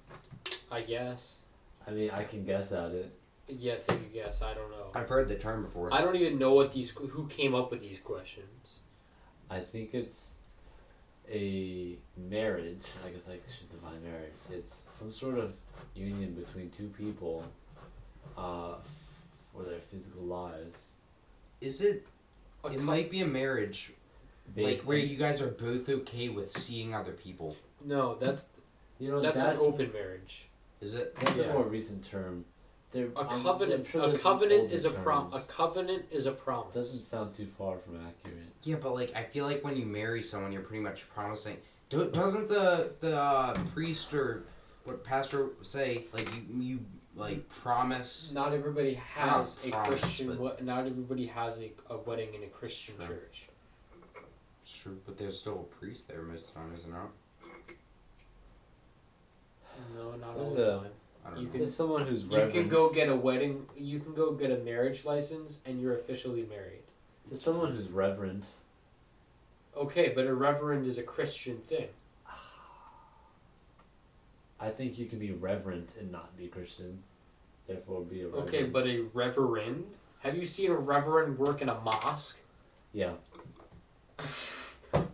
I guess. I mean, I can guess at it. Yeah, take a guess. I don't know. I've heard the term before. I don't even know who came up with these questions. I think it's a marriage. I guess I should define marriage. It's some sort of union between two people for their physical lives. Is it? It might be a marriage, like where you guys are both okay with seeing other people. No, that's that's an open marriage. Is it? That's Yeah. a more recent term. A covenant. I'm sure A there's covenant older is a prom. A terms. covenant is a promise. Doesn't sound too far from accurate. Yeah, but like I feel like when you marry someone, you're pretty much promising. Doesn't the priest or what pastor say like you like promise? Not everybody has a promise, Christian. but- Not everybody has a wedding in a Christian True. church. It's true, but there's still a priest there most of the time, isn't there? No, not all There's the a- time. I don't You know. can- There's someone who's You reverend. can go get a wedding. You can go get a marriage license, and you're officially married. There's someone who's reverend. Okay, but a reverend is a Christian thing. I think you can be reverent and not be Christian. Therefore, be a reverend. Okay, but a reverend? Have you seen a reverend work in a mosque? Yeah.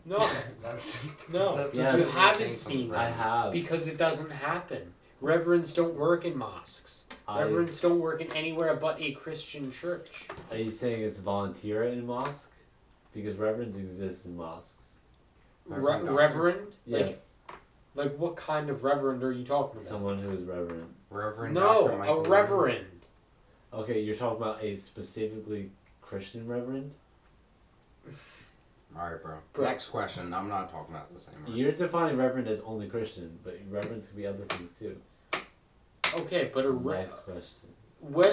No, That's no. that's Yes. You just haven't saying seen I that have. because it doesn't happen. Reverends don't work in mosques. Reverends don't work in anywhere but a Christian church. Are you saying it's volunteer in mosque? Because reverends exist in mosques. Reverend doctor. Reverend? Yes. Like what kind of reverend are you talking about? Someone who is reverend. Reverend No, Dr. Michael a Wood. reverend. Okay, you're talking about a specifically Christian reverend? Alright, bro. Bro. Next question. I'm not talking about the same one. You're defining reverend as only Christian, but reverends can be other things too. Okay, but a Next question.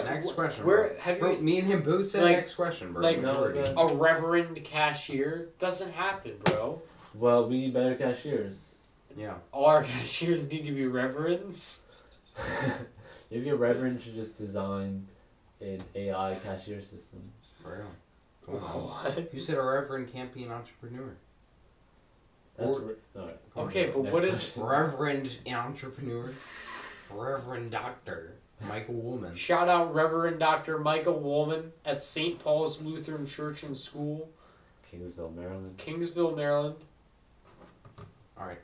Next question, Where bro. have Bro, you me and him both said like- next question, bro. like- Majority. No, a reverend cashier doesn't happen, bro. Well, we need better cashiers. Yeah. All our cashiers need to be reverends. Maybe a reverend should just design an AI cashier system. Bro. Come on. What? You said a reverend can't be an entrepreneur. That's Or- alright. Okay, but Next what is- question. Reverend entrepreneur. Reverend Doctor Michael Woolman. Shout out Reverend Dr. Michael Woolman at St. Paul's Lutheran Church and School, Kingsville, Maryland. Kingsville, Maryland. Alright.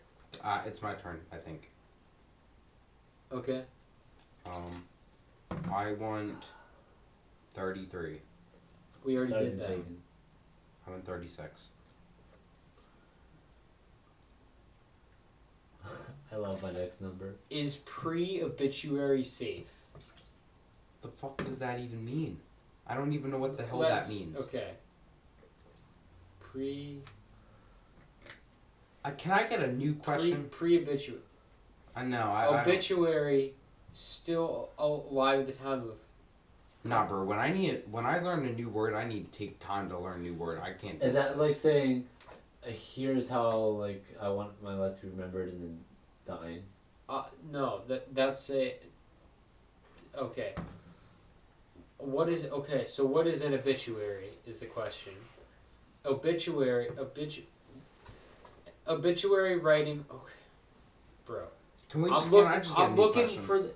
It's my turn, I think. Okay. I want 33. We already Sorry, did that. taken. I want 36. I love my next number. Is pre-obituary safe? The fuck does that even mean? I don't even know what the hell Let's- that means. Okay. Can I get a new question? Pre-obituary. I know. I don't- Obituary still alive at the time of. Nah, bro. When I learn a new word, I need to take time to learn a new word. I can't. Is that like saying, here's how like I want my life to be remembered and then dying? No, that's a. Okay. What is okay? So what is an obituary? Is the question. Obituary writing. Okay, bro. Can we just? I'm Can I looking. just get a I'm new looking question? for the.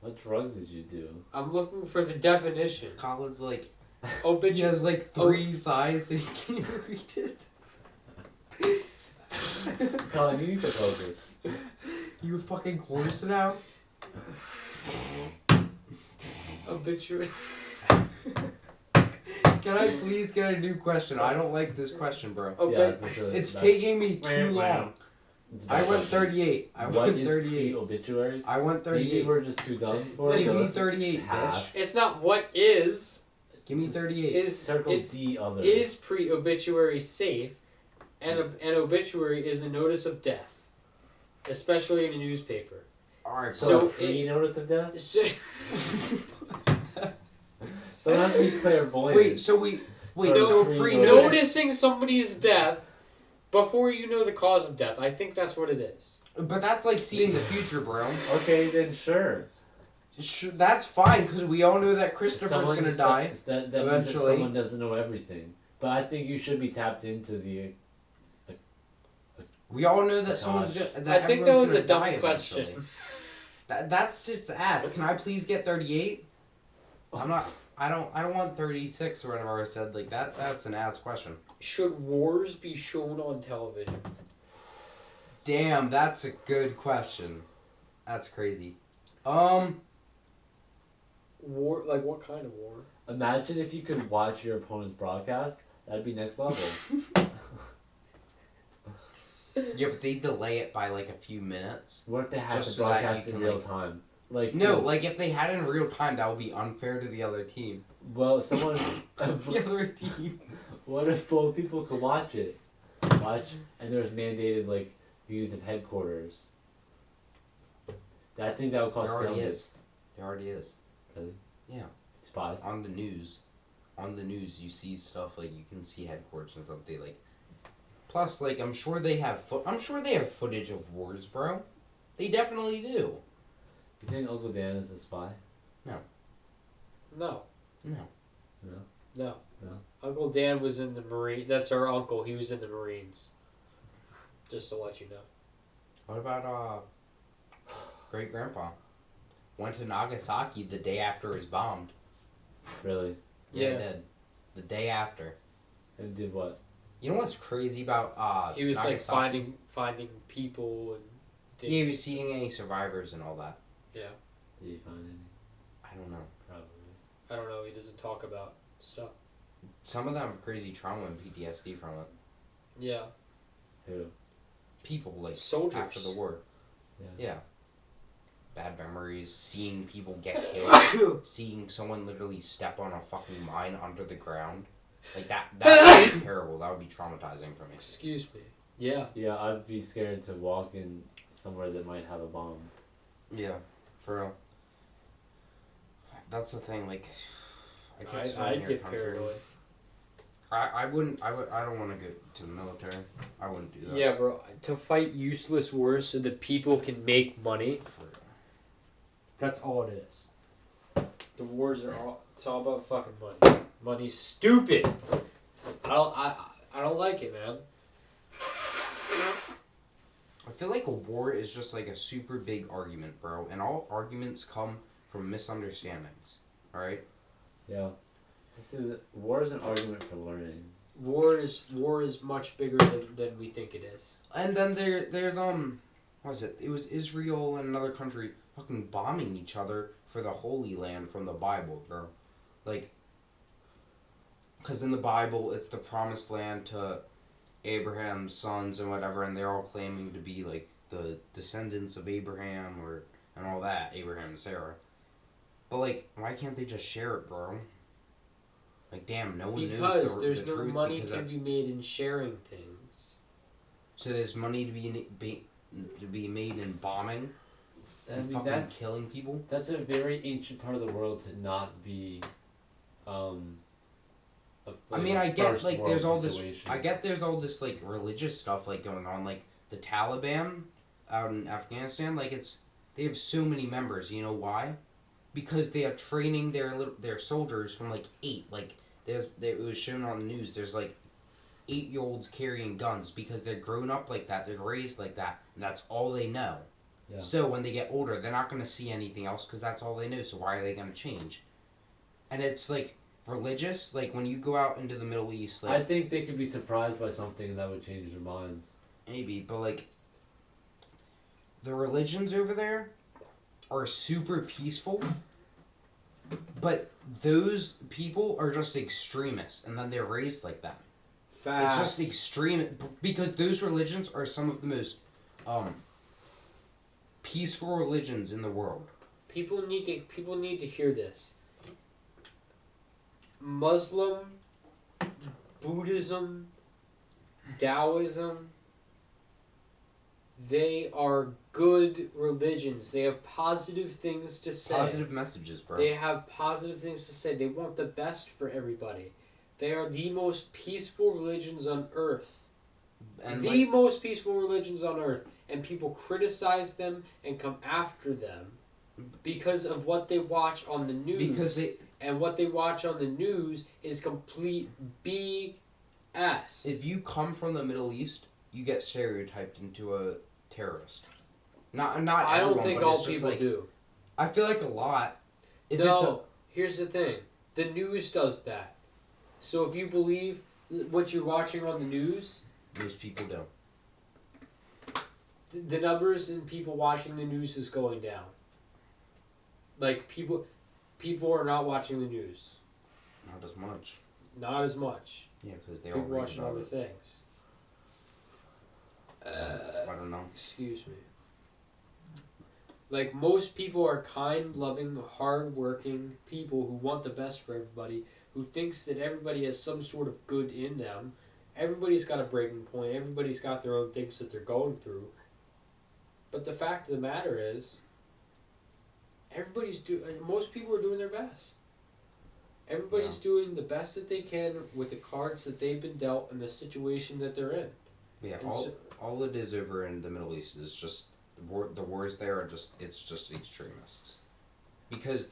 What drugs did you do? I'm looking for the definition. Colin's like, he Obituary. has like 3 sides and he can't read it. Colin, you need to focus. You a fucking horse now? Obituary. Can I please get a new question? I don't like this question, bro. It's that- taking me too long. It's I bad went question. 38. I What went is 38. the obituary? I went Maybe 38. we're just too dumb for it. Give me Let's 38, pass. bitch. It's not what is. Give me Just 38. Is Circle it's D other. is pre-obituary safe, and an obituary is a notice of death, especially in a newspaper. Alright, so so pre-notice of death? So, So not to be clairvoyant. wait, so Pre-notice. pre-notice. noticing somebody's death before you know the cause of death. I think that's what it is. But that's like seeing the future, bro. Okay, then sure. That's fine, because we all know that Christopher's Someone gonna just die. That means that eventually. someone doesn't know everything. But I think you should be tapped into the. We all know that someone's gonna. I That think that everyone's was a gonna dumb die question. eventually. That's just ask. Can I please get 38? I'm not. I don't want 36 or whatever I said. Like that. That's an ass question. Should wars be shown on television? Damn, that's a good question. That's crazy. War, like what kind of war? Imagine if you could watch your opponent's broadcast. That'd be next level. Yeah, but they delay it by like a few minutes. What if they had Just to so that broadcast you in can, real like- time? Like No, this- like if they had it in real time, that would be unfair to the other team. well, someone. The other team. What if both people could watch it? And there's mandated like views of headquarters. I think that would cause There already stalemates. There already is. Really? Yeah. Spies. On the news, you see stuff like you can see headquarters and stuff. They like. Plus, like I'm sure they have footage of wars, bro. They definitely do. You think Uncle Dan is a spy? No. No. No. No. No. Uncle Dan was in the Marine. That's our uncle. He was in the Marines. Just to let you know. What about great grandpa? Went to Nagasaki the day after it was bombed. Really? Yeah, Yeah. he did. The day after. And did what? You know what's crazy about He was Nagasaki? like finding people and. Yeah, he was seeing any survivors and all that. Yeah. Did he find any? I don't know. Probably. I don't know. He doesn't talk about stuff. Some of them have crazy trauma and PTSD from it. Yeah. Who? People like Soldiers. after the war. Yeah. Yeah. Bad memories, seeing people get killed, seeing someone literally step on a fucking mine under the ground. Like that would be terrible. That would be traumatizing for me. Excuse me. Yeah. Yeah, I'd be scared to walk in somewhere that might have a bomb. Yeah, for real. That's the thing, like I'd get paranoid. I wouldn't I don't want to go to the military. I wouldn't do that. Yeah, bro. To fight useless wars so that people can make money. For real. That's all it is. The wars are all. It's all about fucking money. Money's stupid. I don't like it, man. I feel like a war is just like a super big argument, bro, and all arguments come from misunderstandings. All right. Yeah. War is an argument for learning. War is much bigger than we think it is. And then there's what was it? It was Israel and another country fucking bombing each other for the Holy Land from the Bible, bro. Like, because in the Bible it's the promised land to Abraham's sons and whatever, and they're all claiming to be like the descendants of Abraham and all that, Abraham and Sarah. But like, why can't they just share it, bro? Like, damn, no one knows Because the there's the no truth money because can that's... be made in sharing things. So there's money to be made in bombing and fucking killing people. That's a very ancient part of the world to not be. I mean, I get first like world there's all this. situation. I get there's all this like religious stuff like going on, like the Taliban out in Afghanistan. Like they have so many members. You know why? Because they are training their soldiers from like 8. Like it was shown on the news. There's like 8-year-olds carrying guns because they're grown up like that. They're raised like that, and that's all they know. Yeah. So when they get older, they're not going to see anything else because that's all they know. So why are they going to change? And it's like religious. Like when you go out into the Middle East, like I think they could be surprised by something that would change their minds. maybe, but like the religions over there are super peaceful, but those people are just extremists, and then they're raised like that. Facts. It's just extreme because those religions are some of the most peaceful religions in the world. People need to hear this. Muslim, Buddhism, Taoism, they are good religions. They have positive things to say. Positive messages, bro. They have positive things to say. They want the best for everybody. They are the most peaceful religions on earth. And The most peaceful religions on earth. And people criticize them and come after them because of what they watch on the news. And what they watch on the news is complete BS. If you come from the Middle East, you get stereotyped into a terrorist. Not I everyone, don't think but all it's just people like, do. I feel like a lot. Here's the thing. The news does that. So if you believe what you're watching on the news, most people do. The numbers in people watching the news is going down. Like people are not watching the news. Not as much. Not as much. Yeah, because they People all read watching about other it. things. I don't know. Excuse me. Like most people are kind, loving, hard-working people who want the best for everybody, who thinks that everybody has some sort of good in them. Everybody's got a breaking point. Everybody's got their own things that they're going through. But the fact of the matter is, most people are doing their best. Everybody's doing the best that they can with the cards that they've been dealt and the situation that they're in. Yeah, And all it is over in the Middle East is just the wars there are just extremists. Because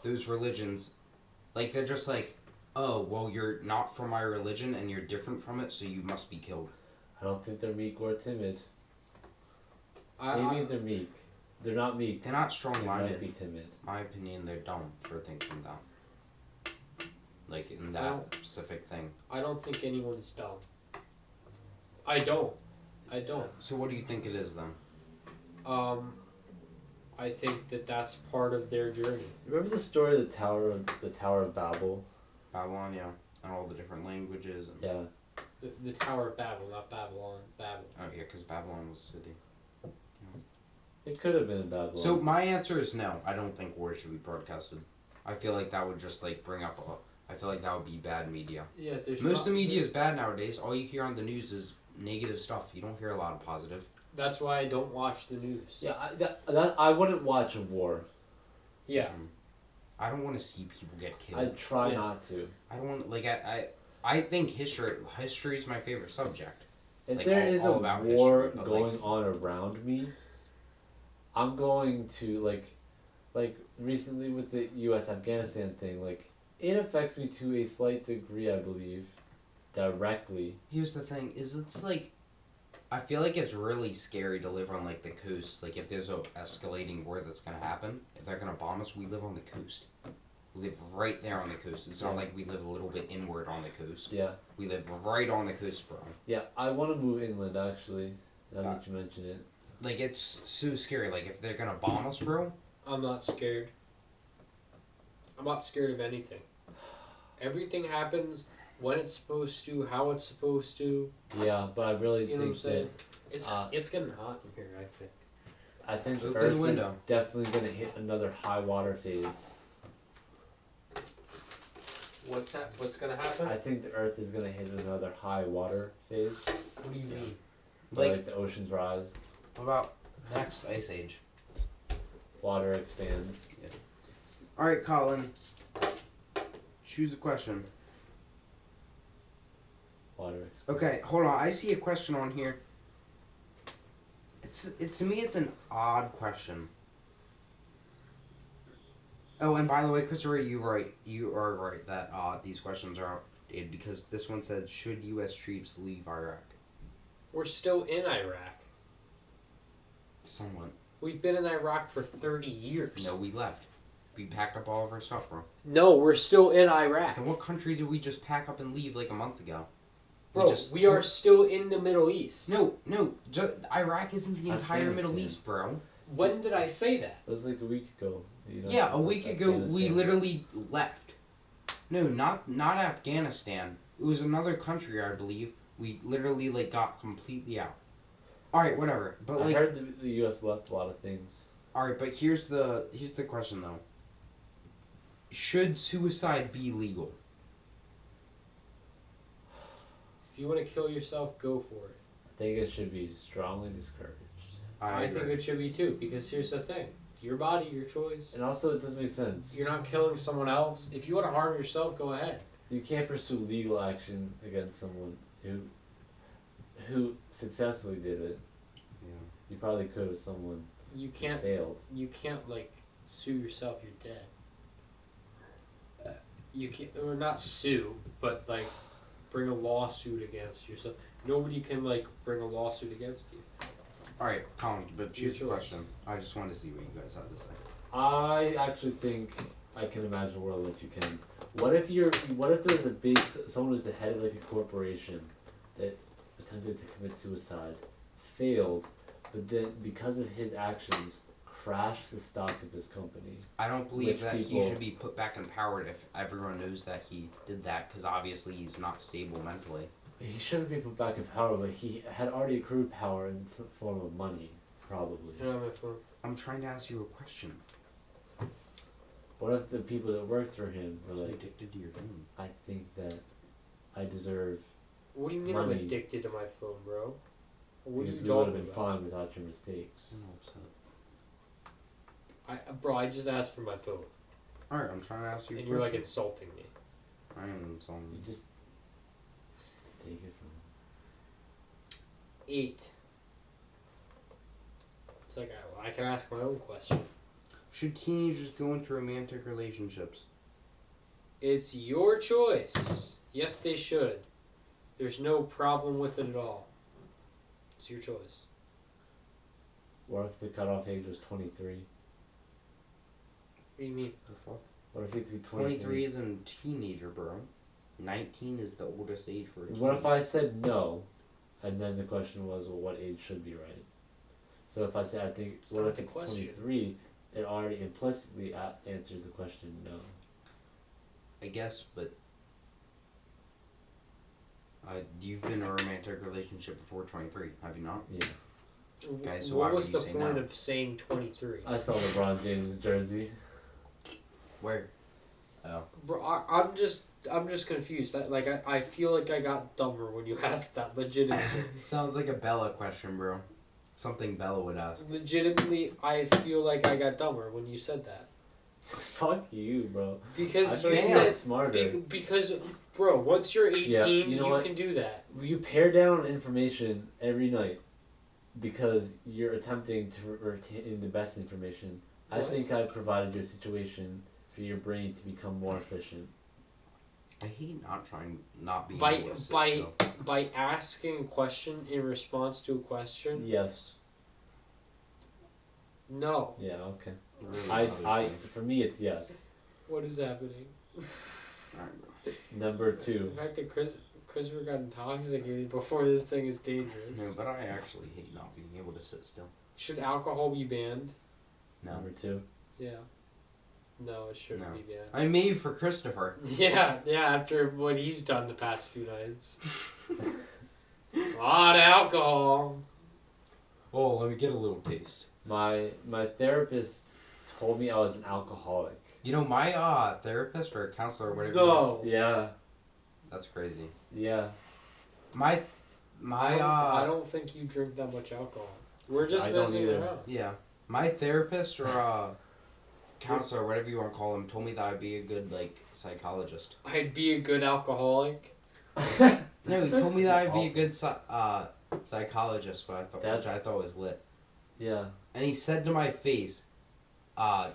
those religions, like they're just like, oh well, you're not from my religion and you're different from it, so you must be killed. I don't think they're meek or timid. Maybe they're meek. They're not meek. They're not They strong-minded. might be timid. My opinion, they're dumb for thinking that. Like in that specific thing. I don't think anyone's dumb. I don't. So what do you think it is then? I think that that's part of their journey. Remember the story of the Tower of Babel? Babylon, yeah, and all the different languages. And Yeah. The Tower of Babel, not Babylon. Babel. Oh yeah, because Babylon was a city. It could have been in Babylon. So my answer is no. I don't think war should be broadcasted. I feel like that would just like bring up. I feel like that would be bad media. Yeah, Most of the media is bad nowadays. All you hear on the news is negative stuff. You don't hear a lot of positive. That's why I don't watch the news. Yeah, I wouldn't watch a war. Yeah. I don't want to see people get killed. I try not to. I don't want like I think history is my favorite subject. If Like, there all- is all a about war history, but, going like- on around me, I'm going to like recently with the U.S. Afghanistan thing. Like it affects me to a slight degree, I believe, directly. Here's the thing: is it's like, I feel like it's really scary to live on like the coast. Like if there's a escalating war that's gonna happen, if they're gonna bomb us, we live on the coast. We live right there on the coast. It's not like we live a little bit inward on the coast. Yeah. We live right on the coast, bro. Yeah, I want to move inland actually. Now that you mention it. Like it's so scary. Like if they're gonna bomb us, bro. I'm not scared. I'm not scared of anything. Everything happens when it's supposed to, how it's supposed to. Yeah, but I really You know what I'm think saying? that It's getting hot in here, I think. I think Open the Earth is window. definitely going to hit another high water phase. What's gonna happen? I think the Earth is going to hit another high water phase. What do you mean? Like the oceans rise, What about next ice age? water expands. All right, Colin. Choose a question. Water expands. Okay, hold on. I see a question on here. It's to me. It's an odd question. Oh, and by the way, Christopher, you are right that these questions are outdated because this one said, should U.S. troops leave Iraq? We're still in Iraq. Somewhat. We've been in Iraq for 30 years. No, we left. We packed up all of our stuff, bro. No, we're still in Iraq. And what country did we just pack up and leave like a month ago? Bro, we are still in the Middle East. No. Iraq isn't the entire Middle East, bro. When did I say that? It was like a week ago. Yeah, a week ago we Afghanistan. literally left. No, not Afghanistan. It was another country, I believe. We literally like got completely out. All right, whatever. But I like, heard the U.S. left a lot of things. all right, but here's the question though. Should suicide be legal? If you want to kill yourself, go for it. I think it should be strongly discouraged. I think it should be too, because here's the thing. Your body, your choice. And also, it doesn't make sense. You're not killing someone else. If you want to harm yourself, go ahead. You can't pursue legal action against someone who successfully did it. Yeah. You probably could with someone You who can't. failed. You can't like sue yourself. You're dead. You can't, or not sue, but like bring a lawsuit against yourself. Nobody can like bring a lawsuit against you. All right, Colin, but choose Your the choice. question. I just wanted to see what you guys had to say. I actually think I can imagine a world that you can. What if there's a big someone who's the head of like a corporation that attempted to commit suicide, failed, but then because of his actions crashed the stock of his company. I don't believe Which that he people- should be put back in power if everyone knows that he did that, because obviously he's not stable mentally. He shouldn't be put back in power, but he had already accrued power in the form of money, probably. You know, my phone. I'm trying to ask you a question. What if the people that worked for him were Are you like, addicted to your phone? I think that I deserve What do you mean I'm Money. addicted to my phone, bro? What are because you we would have talking been about? fine without your mistakes. I'm upset. I just asked for my phone, Alright, I'm trying to ask you a and question. you're like insulting me. I am insulting You you. just take it from 8. It's like I can ask my own question. Should teenagers go into romantic relationships? It's your choice. Yes, they should. There's no problem with it at all. It's your choice. What if the cutoff age was 23? What do you mean? The fuck? What if you do 23? 23 is a teenager, bro. 19 is the oldest age for a teenager. What if I said no, and then the question was, well, what age should be right? So if I say I think, It's what not if the it's question. 23? It already implicitly answers the question no. I guess, but you've been in a romantic relationship before 23, have you not? Yeah. Okay, so why what would was you the say point no? of saying 23? I saw LeBron James' jersey. Where? Oh. Bro, I'm just confused. I feel like I got dumber when you asked that. Legitimately, Sounds like a Bella question, bro. Something Bella would ask. legitimately, I feel like I got dumber when you said that Fuck you, bro. because I you thought said was smarter. because bro, once you're 18, Yeah, you know you what? can do that. You pare down information every night because you're attempting to retain the best information. I What? think I provided you a situation for your brain to become more efficient. I hate not being By- able to sit by- still. By asking a question in response to a question, Yes. no. Yeah. Okay. Really I for me it's yes. What is happening? Alright, bro. Number 2. The fact that Christopher got intoxicated before this thing is dangerous. No, but I actually hate not being able to sit still. Should alcohol be banned? No. Number 2. Yeah. No, it shouldn't No. be banned. I made for Christopher. Yeah, after what he's done the past few nights. A lot of alcohol. Oh, let me get a little taste. My therapist told me I was an alcoholic. You know, my therapist or counselor or whatever. No. Yeah. That's crazy. Yeah. My I don't think you drink that much alcohol. We're just I don't messing either. around. yeah, my therapist or counselor, whatever you want to call him, told me that I'd be a good like psychologist. I'd be a good alcoholic. No, he told me that I'd be a good psychologist, which I thought was lit. Yeah. And he said to my face, that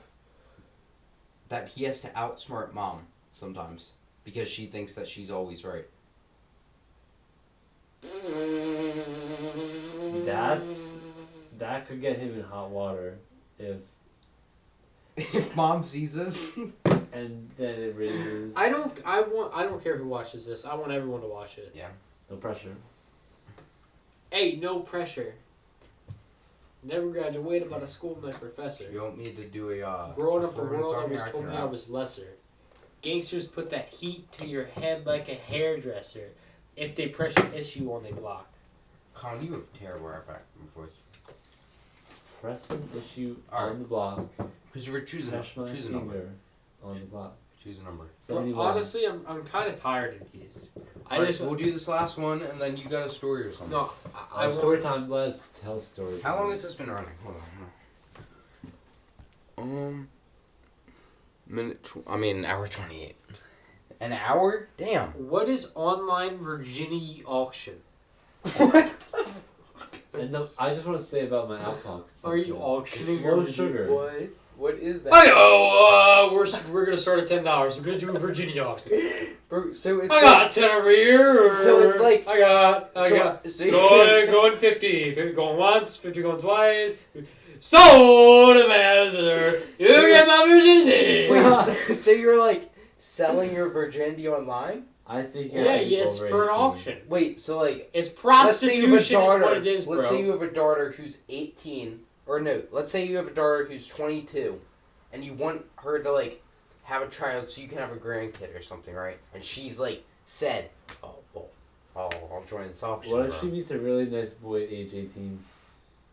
he has to outsmart mom sometimes because she thinks that she's always right. that could get him in hot water if If mom sees this. and then it raises I don't care who watches this. I want everyone to watch it. no pressure. Hey, no pressure. Never graduated out of school with my professor. You want me to do a Growing up the performance world on always here? told me I cannot. was lesser. Gangsters put that heat to your head like a hairdresser. If they press your issue on the block. Colin, you have terrible effect voice. Press an issue Alright. on the block. Because you were choosing Press my choose a number. finger on the block. Choose a number. But 71. honestly, I'm kind of tired of these. We'll do this last one, and then you got a story or something. No, I Oh, story time. Let's tell story. How time. long has this been running? Hold on. Hour 28. An hour? Damn. What is online virginity auction? What? And I just want to say about my alcohol. Are you consumption. auctioning Low your sugar. What? What is that? We're gonna start at $10. We're gonna do a virginity auction. Bro, so it's I got 10 over here. So it's like- I got so going 50, 50 going once, 50 going twice. So the man you get my virginity. Wait, so you're like selling your virginity online? I think. Yeah, you're it's over for an 18. auction. Wait, so like It's let's say you have a prostitution daughter. is what it is, bro. Let's say you have a daughter who's 18, or no, let's say you have a daughter who's 22, and you want her to like have a child so you can have a grandkid or something, right? And she's like said, oh well, I'll join this auction. What if bro." she meets a really nice boy at age 18,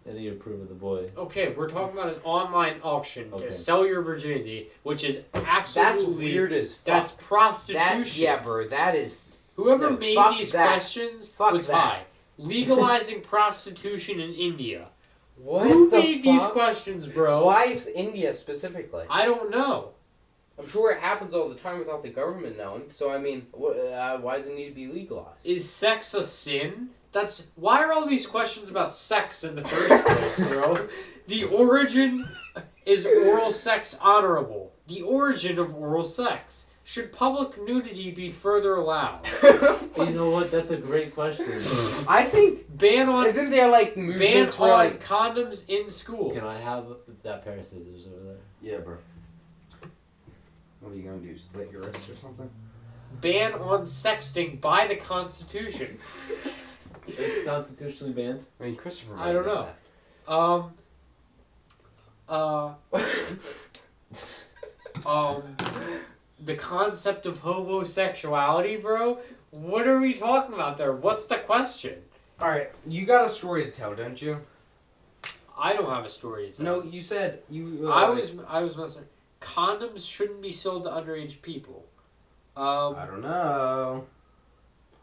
and you approve of the boy? Okay, we're talking about an online auction Okay. to sell your virginity, which is That's absolutely weird as fuck. That's prostitution. That, yeah, bro. That is. Whoever No, made fuck these that. questions Fuck was that. high. Legalizing prostitution in India. What Who the made these fuck? questions, bro? Why is India specifically? I don't know. I'm sure it happens all the time without the government knowing. So I mean, why does it need to be legalized? Is sex a sin? That's why are all these questions about sex in the first place, bro? The origin is oral sex honorable. The origin of oral sex. Should public nudity be further allowed? You know what? That's a great question. I think Ban on isn't there like ban movements on where like condoms in schools. Can I have that pair of scissors over there? yeah, bro. What are you gonna do? Slit your wrist or something? Ban on sexting by the Constitution. It's constitutionally banned. I mean, Christopher. I don't know. The concept of homosexuality, bro? What are we talking about there? What's the question? All right, you got a story to tell, don't you? I don't have a story to tell. No, you said you. I was messing. Condoms shouldn't be sold to underage people. I don't know.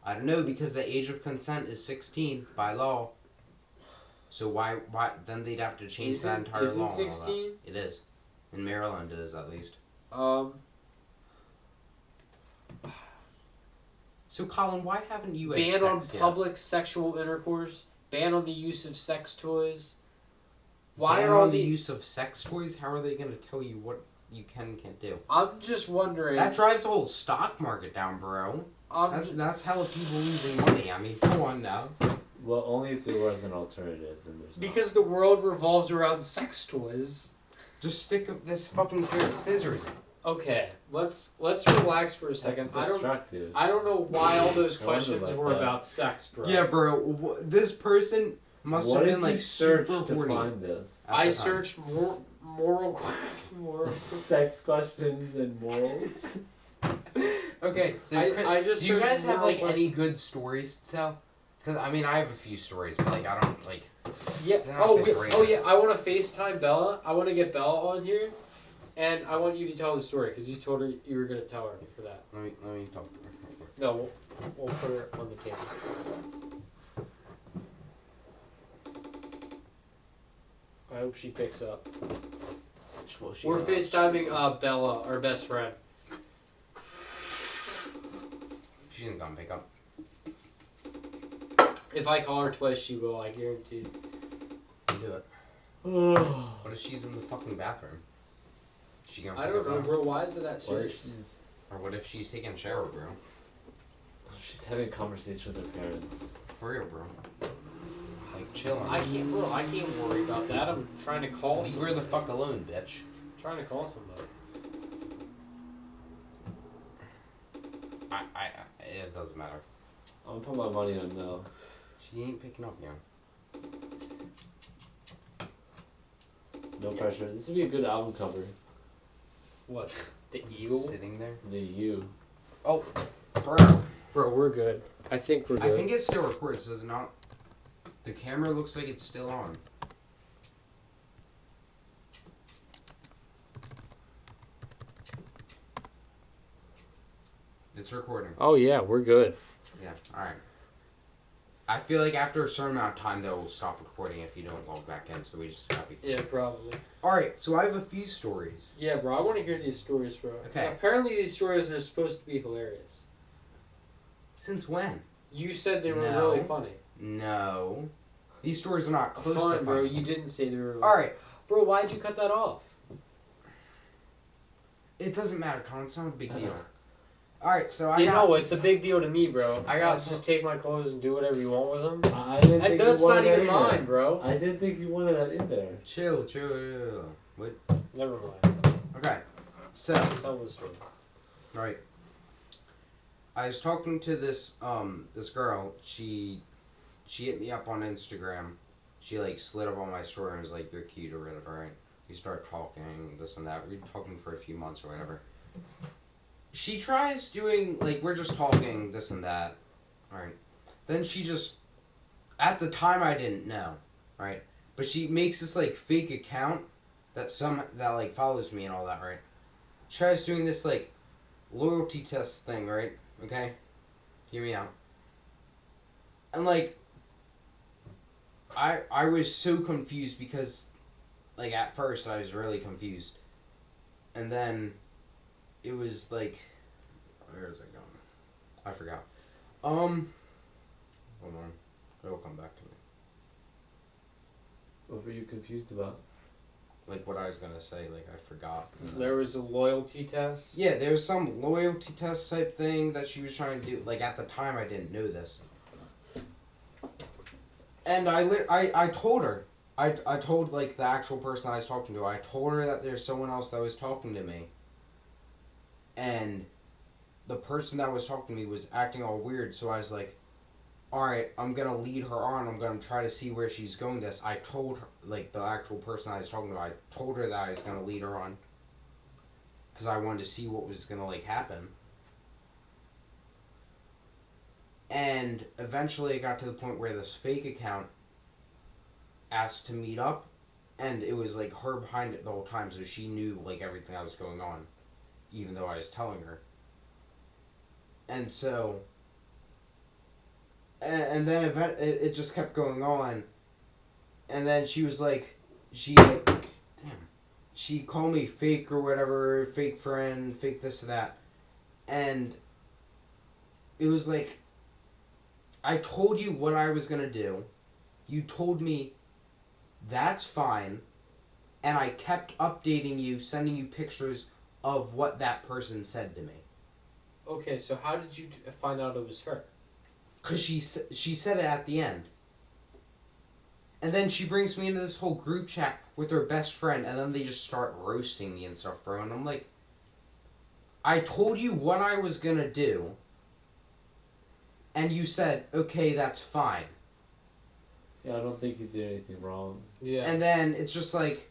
I don't know because the age of consent is 16 by law. So why then they'd have to change that entire is law. it and all that. 16? It is. In Maryland, it is at least. So Colin, why haven't you had Ban on sex yet? public sexual intercourse. Ban on the use of sex toys. Why Ban are all on the the? use of sex toys? How are they going to tell you what you can and can't do? I'm just wondering. That drives the whole stock market down, bro. That's hella people losing money. I mean, come on now. Well, only if there wasn't alternatives, and there's because the world revolves around sex toys. Just stick this fucking pair of scissors in. Okay, let's relax for a not. second. That's destructive. I don't know why all those I wonder questions about were that. about sex, bro. Yeah, bro. This person must What have did been like you search super to horny. find this? at I the time. searched moral. Sex questions and morals. Okay, so I just do you searched guys have moral like questions. any good stories to tell? Because I mean, I have a few stories, but like I don't like. Yeah. They're not the greatest. Yeah. I want to FaceTime Bella. I want to get Bella on here, and I want you to tell the story because you told her you were gonna tell her for that. Let me talk to her. No, we'll put her on the camera. I hope she picks up. We're FaceTiming Bella, our best friend. She isn't gonna pick up. If I call her twice, she will. I guarantee. Do it. What if she's in the fucking bathroom? She gonna I pick don't up know, now? bro. Why is it that What if serious? Or what if she's taking a shower, bro? she's having a conversation with her parents? For real, bro. Like, like chilling. I can't worry about that. I'm trying to call Leave somebody. her the fuck alone, bitch. I'm trying to call somebody. It doesn't matter. I'm gonna put my money on no. She ain't picking up now. No pressure. This would be a good album cover. What? The eagle? Sitting there. The U. Oh, bro. Bro, we're good. I think we're good. I think it still records, does it not? The camera looks like it's still on. It's recording. Oh yeah, we're good. Yeah, alright. I feel like after a certain amount of time, they'll stop recording if you don't log back in, so we just gotta be... Yeah, probably. Alright, so I have a few stories. Yeah, bro, I want to hear these stories, bro. Okay. Apparently these stories are supposed to be hilarious. Since when? You said they were No. really funny. No. These stories are not close Fine, to bro, funny. you didn't say they were really Alright, Bro, why'd you cut that off? it doesn't matter, Colin. It's not a big deal. Alright, so You know, it's a big deal to me, bro. I got Let's just take my clothes and do whatever you want with them. I didn't think That's you wanted not that even in mine, there. bro. I didn't think you wanted that in there. Chill. What? Never mind. Okay, so... Tell the story. Right. I was talking to this girl. She hit me up on Instagram. She like slid up on my story and was like, "You're cute" or whatever. Right? We start talking, this and that. We've been talking for a few months or whatever. She tries doing like we're just talking, this and that. Right? Then she just, at the time I didn't know. Right? But she makes this like fake account that like follows me and all that. Right? She tries doing this like loyalty test thing, right? Okay? Hear me out. And like I was so confused because like at first I was really confused. And then it was like where is it going? I forgot. Hold on. It'll come back to me. What were you confused about? Like what I was gonna say, like I forgot. There was a loyalty test? Yeah, there was some loyalty test type thing that she was trying to do. Like, at the time, I didn't know this. And I told her. I told, like, the actual person I was talking to. I told her that there's someone else that was talking to me. And the person that was talking to me was acting all weird. So I was like, alright, I'm going to lead her on. I'm going to try to see where she's going this. I told her, like, the actual person I was talking to, I told her that I was going to lead her on. Because I wanted to see what was going to, like, happen. And eventually it got to the point where this fake account asked to meet up. And it was, like, her behind it the whole time. So she knew, like, everything that was going on. Even though I was telling her. And so... And then it just kept going on. And then she was like... She called me fake or whatever, fake friend, fake this or that. And it was like, I told you what I was going to do. You told me that's fine. And I kept updating you, sending you pictures of what that person said to me. Okay, so how did you find out it was her? Because she said it at the end. And then she brings me into this whole group chat with her best friend, and then they just start roasting me and stuff, bro. And I'm like, I told you what I was gonna do, and you said, okay, that's fine. Yeah, I don't think you did anything wrong. Yeah. And then it's just like,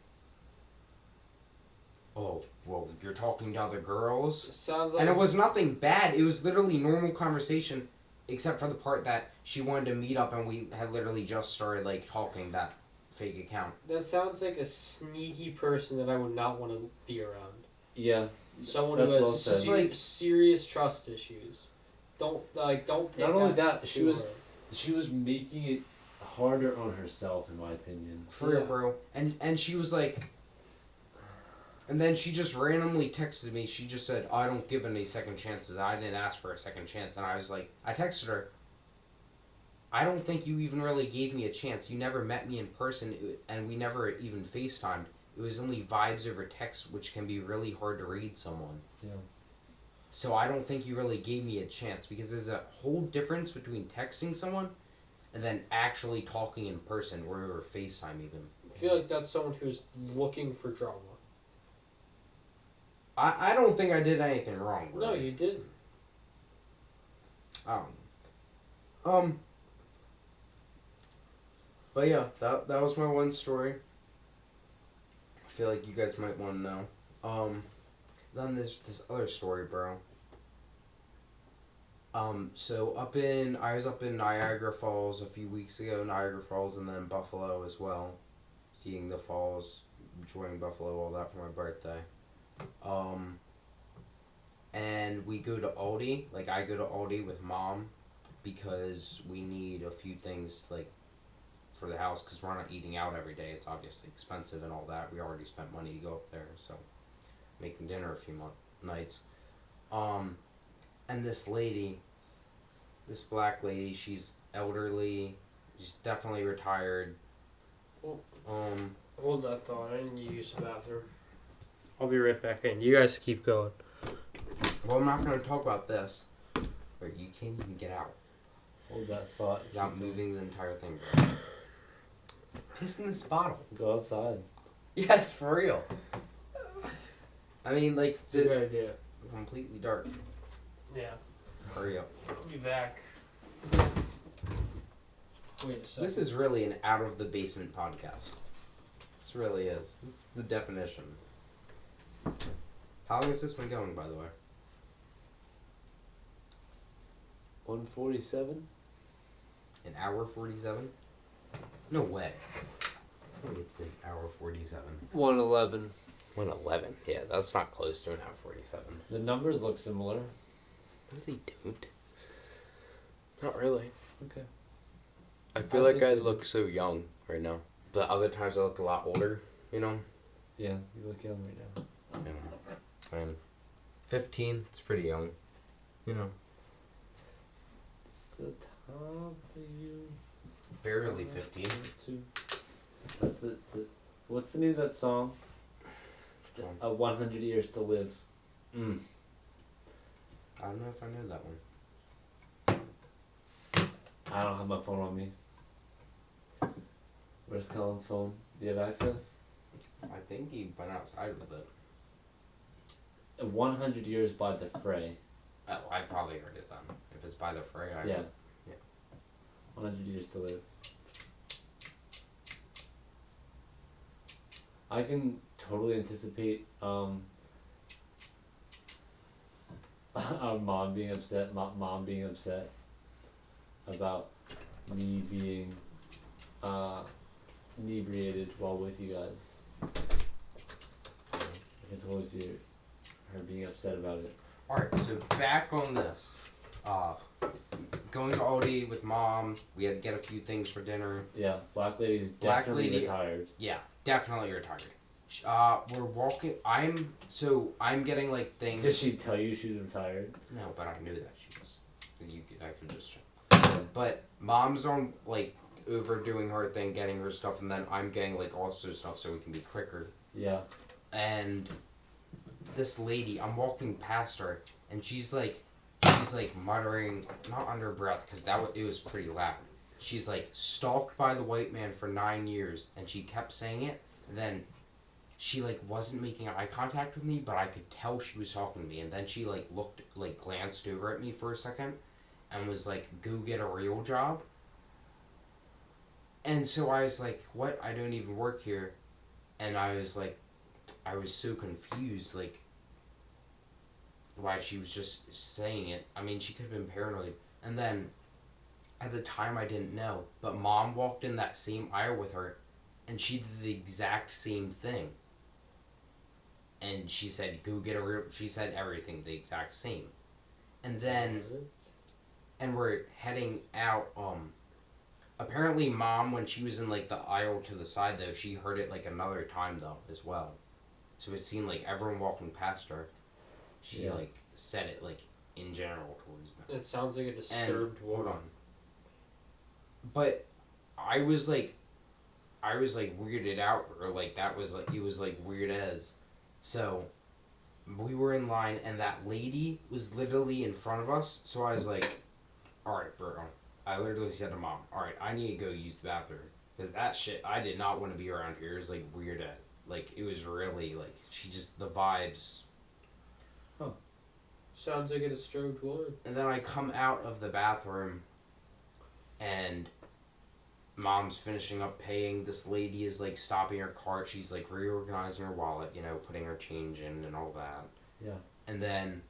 oh, well, you're talking to other girls? Sounds like... And it was nothing bad. It was literally normal conversation, except for the part that she wanted to meet up and we had literally just started, like, talking that fake account. That sounds like a sneaky person that I would not want to be around. Yeah. Someone That's who well has said. serious trust issues. Don't take Not only that, she too was hard. she was making it harder on herself, in my opinion. For real, bro. And she was like... And then she just randomly texted me. She just said, I don't give any second chances. I didn't ask for a second chance. And I was like... I texted her, I don't think you even really gave me a chance. You never met me in person, and we never even FaceTimed. It was only vibes over text, which can be really hard to read someone. Yeah. So I don't think you really gave me a chance, because there's a whole difference between texting someone and then actually talking in person or over FaceTime even. I feel like that's someone who's looking for drama. I don't think I did anything wrong, bro. No, you didn't. But yeah, that was my one story. I feel like you guys might want to know. Then there's this other story, bro. So I was up in Niagara Falls a few weeks ago, Niagara Falls, and then Buffalo as well. Seeing the falls, enjoying Buffalo, all that for my birthday. And we go to Aldi, like I go to Aldi with Mom, because we need a few things, like, for the house, because we're not eating out every day. It's obviously expensive and all that. We already spent money to go up there, so making dinner a few nights. And this lady, this black lady, she's elderly. She's definitely retired. Hold that thought. I need to use the bathroom. I'll be right back in. You guys keep going. Well, I'm not going to talk about this. But you can't even get out Hold that thought. without moving the entire thing, bro. Piss in this bottle. Go outside. Yes, for real. I mean, like, It's a good idea. completely dark. Yeah. Hurry up. I'll be back. Wait a second. This is really an out of the basement podcast. This really is. This is the definition. How long has this been going, by the way? 147. An hour 47? No way. Wait, an hour 47. 111. 111. Yeah, that's not close to an hour 47. The numbers look similar. No, they don't. Not really. Okay. I feel like I look so young right now. But other times I look a lot older, you know? Yeah, you look young right now. Yeah. And 15, it's pretty young. You know. It's the top of you. Barely 15. That's the what's the name of that song? 100 Years to Live. I don't know if I know that one. I don't have my phone on me. Where's Colin's phone? Do you have access? I think he went outside with it. 100 Years by The Fray. Oh, I probably heard it then. If it's by the Fray, I Yeah. heard. 100 Years to Live. I can totally anticipate our mom being upset. Mom being upset about me being inebriated while with you guys. I can totally see her being upset about it. Alright, so back on this. Going to Aldi with Mom, we had to get a few things for dinner. Yeah, Black Lady's Black definitely Lady- retired. Yeah, definitely retired. We're walking. I'm getting like things. Did she tell you she was retired? No, but I knew that she was. I could just. But Mom's on like overdoing her thing, getting her stuff, and then I'm getting like also stuff so we can be quicker. Yeah. And this lady, I'm walking past her, and she's like muttering, not under her breath, because it was pretty loud. She's like, stalked by the white man for 9 years, and she kept saying it. And then she like wasn't making eye contact with me, but I could tell she was talking to me. And then she like glanced over at me for a second, and was like, "Go get a real job." And so I was like, "What? I don't even work here." And I was so confused, like, why she was just saying it. I mean, she could have been paranoid. And then, at the time, I didn't know. But Mom walked in that same aisle with her, and she did the exact same thing. And she said, "Go get a real..." She said everything the exact same. And then, and we're heading out, apparently Mom, when she was in, like, the aisle to the side, though, she heard it, like, another time, though, as well. So it seemed like everyone walking past her, she, like, said it, like, in general towards them. It sounds like a disturbed Hold woman. on. But I was, like, weirded out, or, like, that was, like, it was, like, weird as. So, we were in line, and that lady was literally in front of us, so I was like, alright, bro. I literally said to Mom, alright, I need to go use the bathroom. Because that shit, I did not want to be around here. It was, like, weird at, like, it was really, like, she just, the vibes. Sounds like a disturbed woman. And then I come out of the bathroom, and Mom's finishing up paying. This lady is, like, stopping her cart. She's, like, reorganizing her wallet, you know, putting her change in and all that. Yeah. And then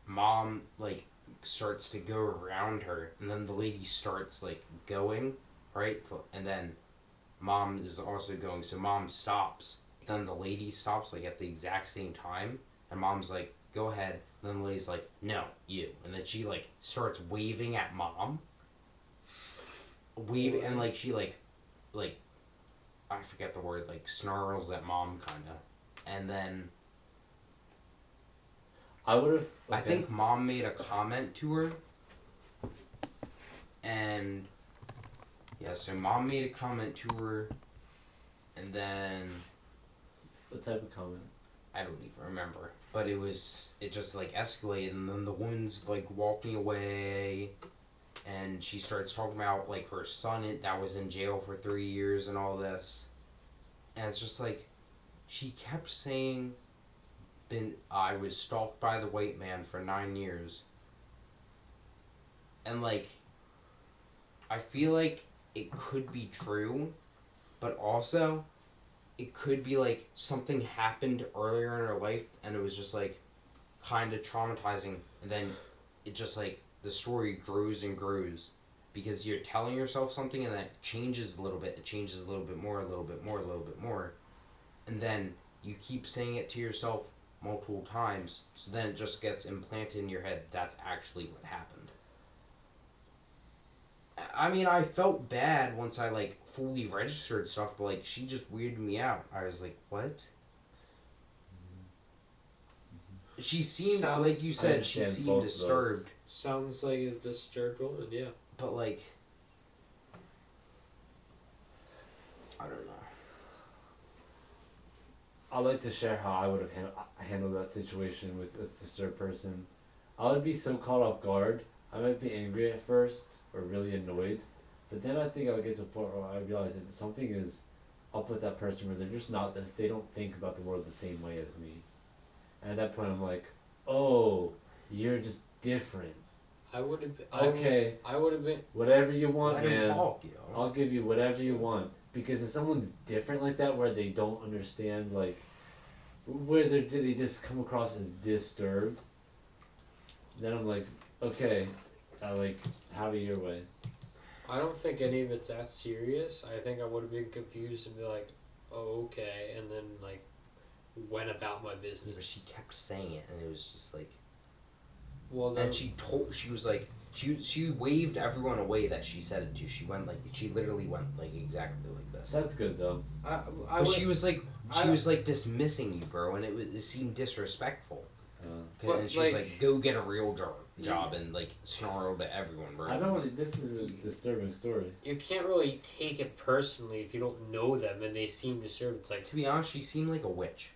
Mom, like, starts to go around her, and then the lady starts, like, going, right? And then Mom is also going, so Mom stops. Then the lady stops, like, at the exact same time, and Mom's like, go ahead. And then the lady's like, no, you. And then she, like, starts waving at Mom. And, like, she, like, I forget the word, like, snarls at Mom, kinda. And then I would have. Okay. I think Mom made a comment to her. And yeah, so Mom made a comment to her, and then What type of comment? I don't even remember. But it just like escalated, and then the woman's like walking away, and she starts talking about like her son that was in jail for 3 years and all this. And it's just like, she kept saying, I was stalked by the white man for 9 years. And like, I feel like it could be true, but also it could be like something happened earlier in her life and it was just like kind of traumatizing, and then it just like the story grows and grows because you're telling yourself something and that changes a little bit, it changes a little bit more, a little bit more, a little bit more, and then you keep saying it to yourself multiple times, so then it just gets implanted in your head that's actually what happened. I mean, I felt bad once I, like, fully registered stuff, but, like, she just weirded me out. I was like, what? She seemed, like you said, she seemed disturbed. Sounds like a disturbed woman, yeah. But, like, I don't know. I'd like to share how I would have handled that situation with a disturbed person. I would be so caught off guard. I might be angry at first or really annoyed, but then I think I would get to a point where I realize that something is up with that person where they're just not this. They don't think about the world the same way as me. And at that point, I'm like, oh, you're just different. I would have. Okay. I would have been. Whatever you want, Let him man. talk, yo. I'll give you whatever you want. Because if someone's different like that, where they don't understand, like, where they just come across as disturbed, then I'm like, okay, have it your way. I don't think any of it's that serious. I think I would have been confused and be like, oh, okay, and then, like, went about my business. Yeah, but she kept saying it, and it was just like... Well, then, and she was like... She waved everyone away that she said it to. She literally went, like, exactly like this. That's good, though. But she was like dismissing you, bro, and it seemed disrespectful. And she was like, go get a real job, and, like, snarled at everyone, bro. I don't want to, this is a disturbing story. You can't really take it personally if you don't know them and they seem disturbed. It's like... To be honest, she seemed like a witch.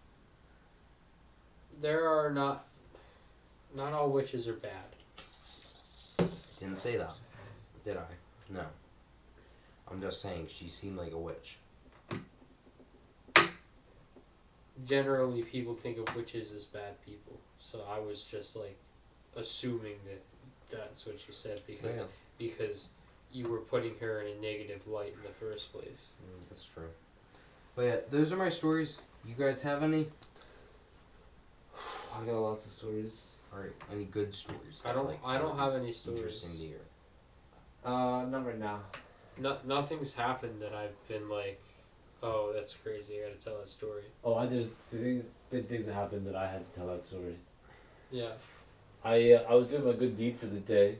There are not all witches are bad. Didn't say that, did I? No. I'm just saying she seemed like a witch. Generally, people think of witches as bad people. So I was just, like, assuming that that's what you said because you were putting her in a negative light in the first place. That's true. But yeah, those are my stories. You guys have any? I got lots of stories. Alright, any good stories? I don't have any stories. Interesting to hear. Not right now. Nothing's happened that I've been like, oh, that's crazy, I gotta tell that story. Oh, there's been things that happened that I had to tell that story. Yeah. I was doing my good deed for the day,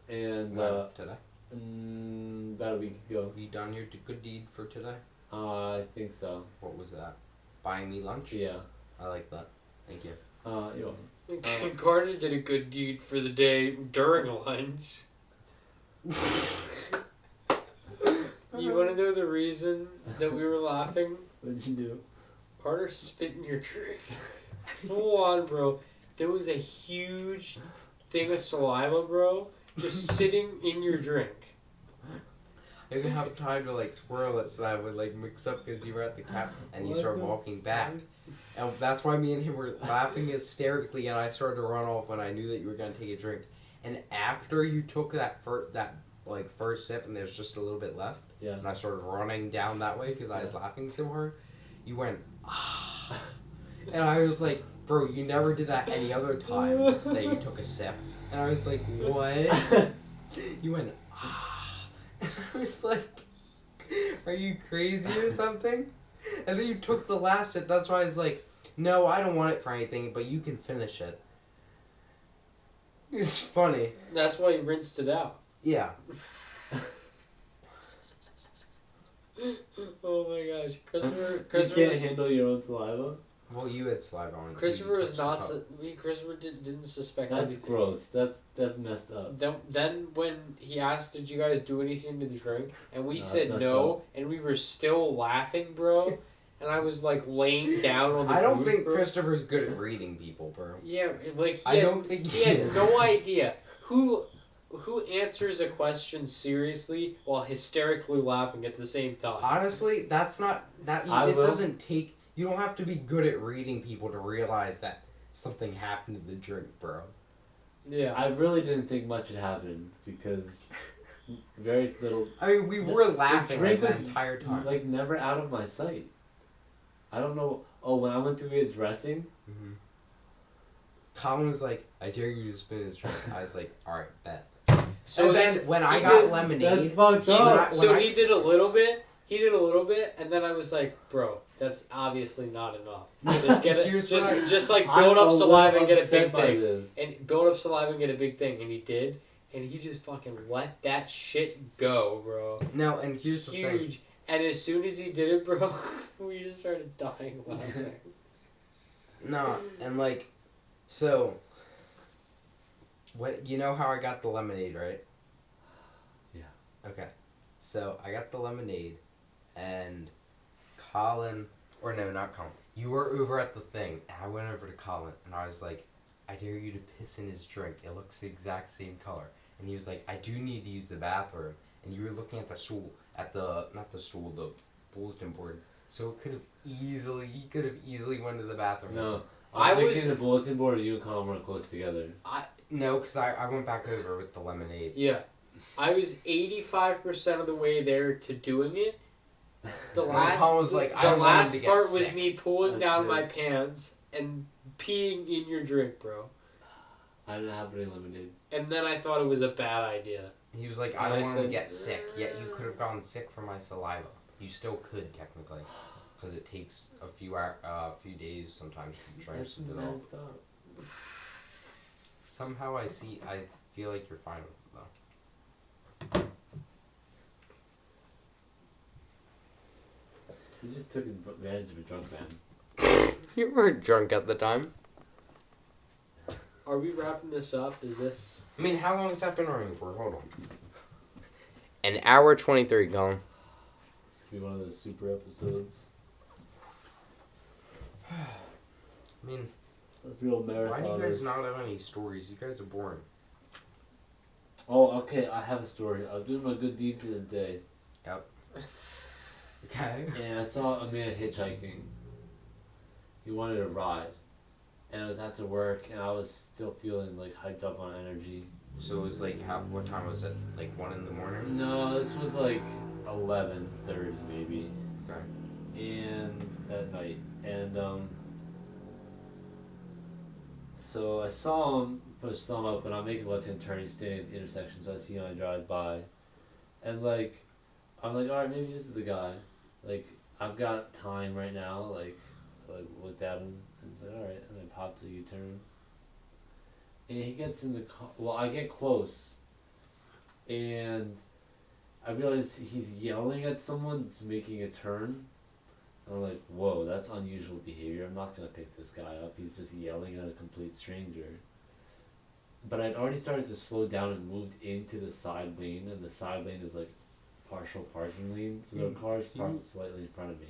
and today? About a week ago. Have you done your good deed for today? I think so. What was that? Buying me lunch? Yeah. I like that. Thank you. You're welcome. Carter did a good deed for the day during lunch. You want to know the reason that we were laughing? What did you do? Carter spit in your drink. Full on, bro. There was a huge thing of saliva, bro, just sitting in your drink. I didn't have time to like swirl it so that I would like mix up because you were at the cap and you started walking back. And that's why me and him were laughing hysterically, and I started to run off when I knew that you were gonna take a drink. And after you took that first sip, and there's just a little bit left, Yeah. and I started running down that way because I was laughing so hard, you went, ah. And I was like, bro, you never did that any other time that you took a sip. And I was like, what? You went, ah. And I was like, are you crazy or something? And then you took the last sip. That's why I was like, no, I don't want it for anything, but you can finish it. It's funny. That's why he rinsed it out. Yeah. Oh my gosh, You Christopher can't was, handle your own saliva? Well, you had saliva on it. Christopher was not. Christopher didn't suspect That's anything. gross. That's messed up. Then when he asked, "Did you guys do anything to the drink?" and we No, said that's no, messed and we were still laughing, bro. And I was like laying down on the. I don't booth, think bro. Christopher's good at reading people, bro. Yeah, like I don't think he he had is. no idea who answers a question seriously while hysterically laughing at the same time. Honestly, that's not that. I It will. doesn't take. You don't have to be good at reading people to realize that something happened to the drink, bro. Yeah. I really didn't think much had happened because very little. I mean, we were laughing drink like was, the entire time. Like never out of my sight. I don't know. Oh, when I went to get dressing. Mm-hmm. Colin was like, "I dare you to spin his drink." I was like, "All right, bet." So and then when I he got did- lemonade, That's fucked he, up. so when he did a little bit. He did a little bit, and then I was like, "Bro, that's obviously not enough. Just get it. Here's what Just like I'm build up a saliva little and get a upset big by thing, this. and build up saliva and get a big thing." And he did, and he just fucking let that shit go, bro. no, and here's the thing. Huge. And as soon as he did it, bro, we just started dying laughing. No, and like, so. What you know how I got the lemonade, right? Yeah. Okay, so I got the lemonade, and Colin, or no, not Colin. You were over at the thing, and I went over to Colin, and I was like, "I dare you to piss in his drink. It looks the exact same color." And he was like, "I do need to use the bathroom." And you were looking at the stool, not the stool, the bulletin board. So it he could have easily went to the bathroom. No, I I was was- thinking the bulletin board. You and Colin were close together. No, because I went back over with the lemonade. Yeah. I was 85% of the way there to doing it. The And last, Colin was like, "I the don't want him last to get part sick." was me pulling down Okay. my pants and peeing in your drink, bro. I didn't have any lemonade. And then I thought it was a bad idea. He was like, "I And don't I want him to said, get sick." Yet you could have gotten sick from my saliva. You still could technically, because it takes a few days sometimes for germs to develop. messed up. Somehow I feel like you're fine with it though. You just took advantage of a drunk man. You weren't drunk at the time. Are we wrapping this up? Is this... I mean, how long has that been running for? Hold on. An hour 23, Colin. This could be one of those super episodes. I mean, Those real marathoners. why do you guys not have any stories? You guys are boring. Oh, okay. I have a story. I was doing my good deed for the day, Okay. and I saw a man hitchhiking. He wanted a ride, and it was after work, and I was still feeling like hyped up on energy. So it was like, what time was it? Like 1 in the morning? No, this was like 11:30 maybe. Okay. And at night, and so I saw him put his thumb up, and I'm making a left-hand turn. He's standing at the intersection, so I see him. I drive by, and like, I'm like, all right, maybe this is the guy. Like, I've got time right now. Like, so I looked at him and said, all right, and I popped a U-turn. And he gets in the car. Well, I get close, and I realize he's yelling at someone that's making a turn. And I'm like, whoa, that's unusual behavior. I'm not going to pick this guy up. He's just yelling at a complete stranger. But I'd already started to slow down and moved into the side lane, and the side lane is like partial parking lane, so there are cars parked slightly in front of me.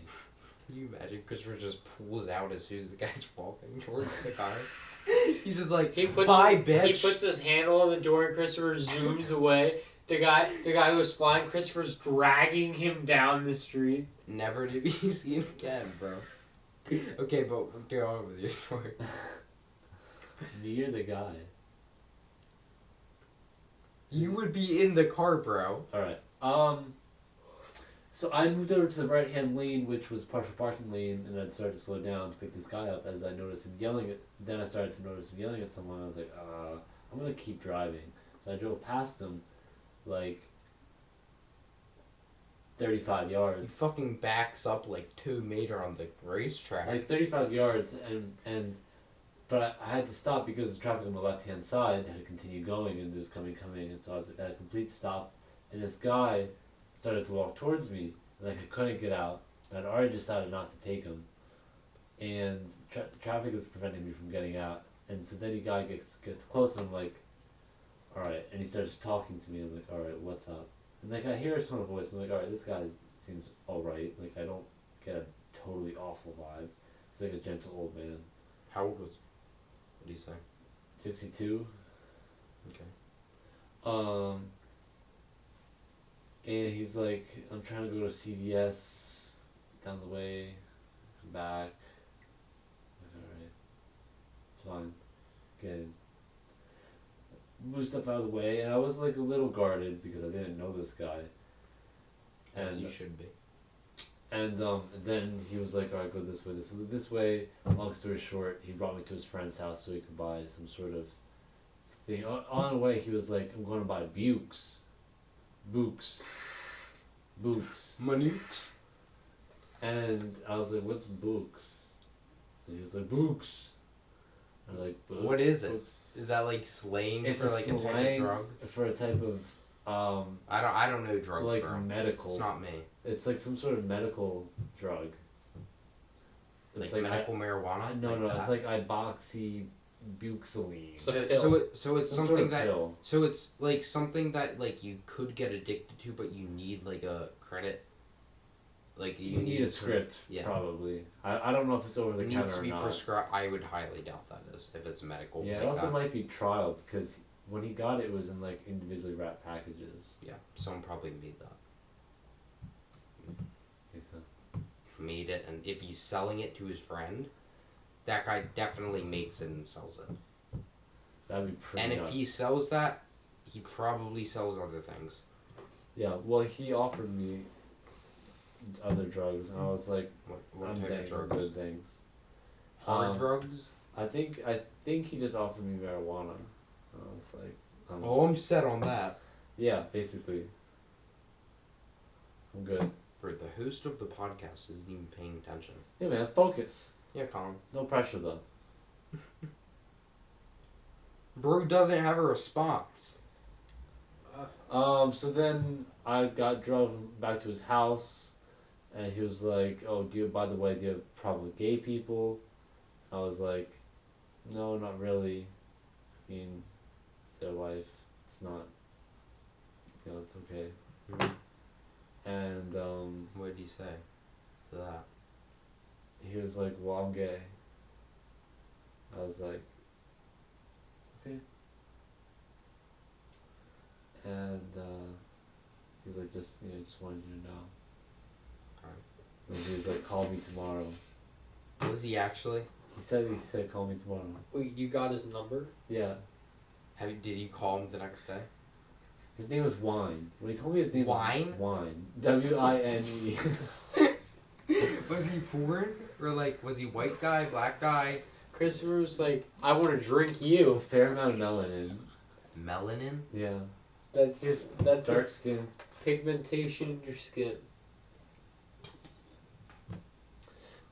Can you imagine Christopher just pulls out as soon as the guy's walking towards the car? He's just like, bye, bitch. He puts his handle on the door and Christopher zooms away. The guy was flying. Christopher's dragging him down the street. Never to be seen again, bro. Okay, but go on with your story. You're the guy. You would be in the car, bro. Alright. So I moved over to the right-hand lane, which was partial parking lane, and I started to slow down to pick this guy up as I noticed him yelling at... Then I started to notice him yelling at someone. I was like, I'm gonna keep driving. So I drove past him, like, 35 yards. He fucking backs up like 2 meters on the racetrack. Like 35 yards, but I had to stop because the traffic on the left-hand side had to continue going, and there was coming, and so I was at a complete stop, and this guy started to walk towards me, like I couldn't get out, and I'd already decided not to take him, and traffic is preventing me from getting out, and so then the guy gets close, and I'm like, alright, and he starts talking to me, I'm like, alright, what's up? And like I hear his tone of voice, I'm like, alright, this guy seems alright, like I don't get a totally awful vibe. He's like a gentle old man. How old was he? What do you say? 62. Okay. And he's like, I'm trying to go to CVS down the way, come back. I'm like, alright, it's fine, get in. Move stuff out of the way, and I was like a little guarded because I didn't know this guy. As you should be. And then he was like, alright, go this way. Long story short, he brought me to his friend's house so he could buy some sort of thing. On the way, he was like, I'm going to buy Bukes. Manukes. And I was like, what's Bukes? And he was like, Bukes. I'm like, what is it? Books. Is that like slang It's for like a type of drug? For a type of I don't know drugs, like bro. medical. It's not me. It's like some sort of medical drug. Like medical marijuana? No, like no, that? it's like iboxybutyline. So it's something that pill. so it's like something that like you could get addicted to, but you need like a credit. Like You need a script, yeah. Probably. I don't know if it's over the It counter needs to or be not. prescribed. I would highly doubt that is if it's medical. Yeah, like it also that. might be trial because when he got it, it was in like individually wrapped packages. Yeah, someone probably made that. I think so. Made it, and if he's selling it to his friend, that guy definitely makes it and sells it. That'd be pretty. And if nuts. he sells that, he probably sells other things. Yeah, well, he offered me other drugs, and I was like, What I'm type down of for drugs? good things. Hard drugs? I think he just offered me marijuana. I was like, I'm set on that. yeah, basically. I'm good. For the host of the podcast isn't even paying attention. Yeah, man, focus. Yeah, Colin. No pressure though. Bro doesn't have a response. So then I drove back to his house, and he was like, "Oh, by the way, do you have problem with gay people?" I was like, "No, not really. I mean, it's their life. It's not. It's okay." Mm-hmm. And What did you say to that? he was like, "Well, I'm gay." I was like, "Okay." And he's like, just wanted you to know. Alright. And he was like, call me tomorrow. Was he actually? He said, call me tomorrow. Wait, you got his number? Yeah. Did you call him the next day? His name was Wine. When he told me his name Wine? was Wine. W-I-N-E. Was he foreign? Or like, was he white guy, black guy? Christopher was like, I want to drink you. A fair amount of melanin. Melanin? Yeah. That's Dark the skin. pigmentation in your skin.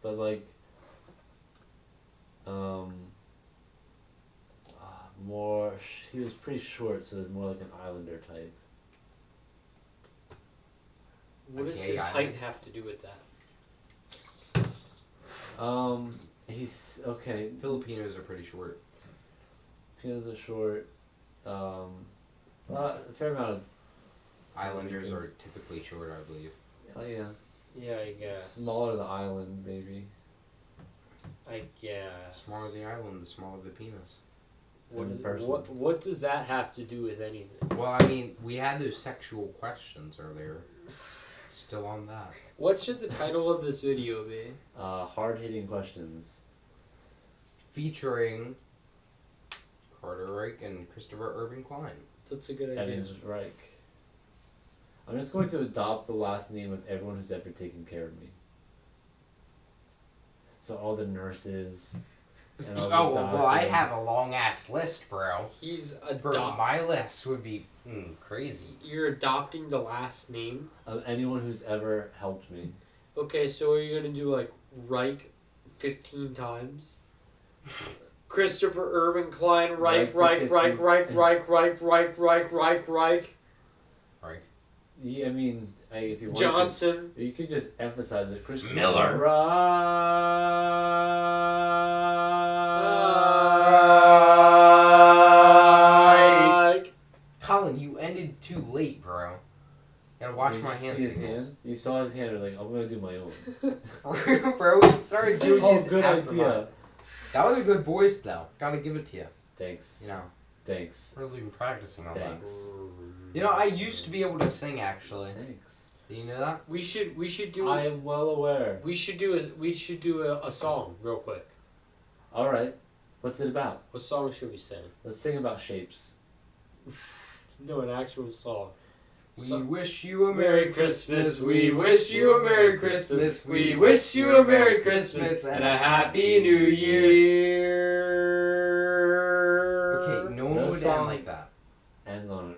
But like, he was pretty short, so it was more like an islander type. What does Okay, his I- height have to do with that? He's okay. Filipinos are pretty short. Filipinos are short. A fair amount of. Islanders are typically short, I believe. Oh yeah. Yeah, I guess. Smaller the island, maybe. I The guess. smaller the island, the smaller the penis. What, And is, the person. what does that have to do with anything? Well, I mean, we had those sexual questions earlier. Still on that. What should the title of this video be? Hard-hitting questions. Featuring Carter Reich and Christopher Urban-Klein. That's a good idea. Evans Reich. I'm just going to adopt the last name of everyone who's ever taken care of me. So all the nurses. And all the Well, I doctors. have a long ass list, bro. He's My list would be crazy. You're adopting the last name? Of anyone who's ever helped me. Okay, so are you gonna do like Reich 15 times? Christopher Urban-Klein, Reich. Yeah, I mean, if you want Johnson. to, you could just emphasize it. Christopher Miller. Reich. Colin, you ended too late, bro. Gotta wash Did my you see hands. his hand? You saw his hand. You're like, I'm gonna do my own. Bro, he started doing his good after idea. mine. That was a good voice, though. Gotta give it to you. Thanks. You know, Thanks. really been practicing on Thanks. that. You know, I used to be able to sing, actually. Thanks. Do you know that? We should do. I am well aware. We should do a song real quick. All right. What's it about? What song should we sing? Let's sing about shapes. No, an actual song. We wish you a Merry Christmas. We wish you a Merry Christmas. We wish you a Merry Christmas and a Happy New Year. Okay, no one No would song. end like that. Ends on an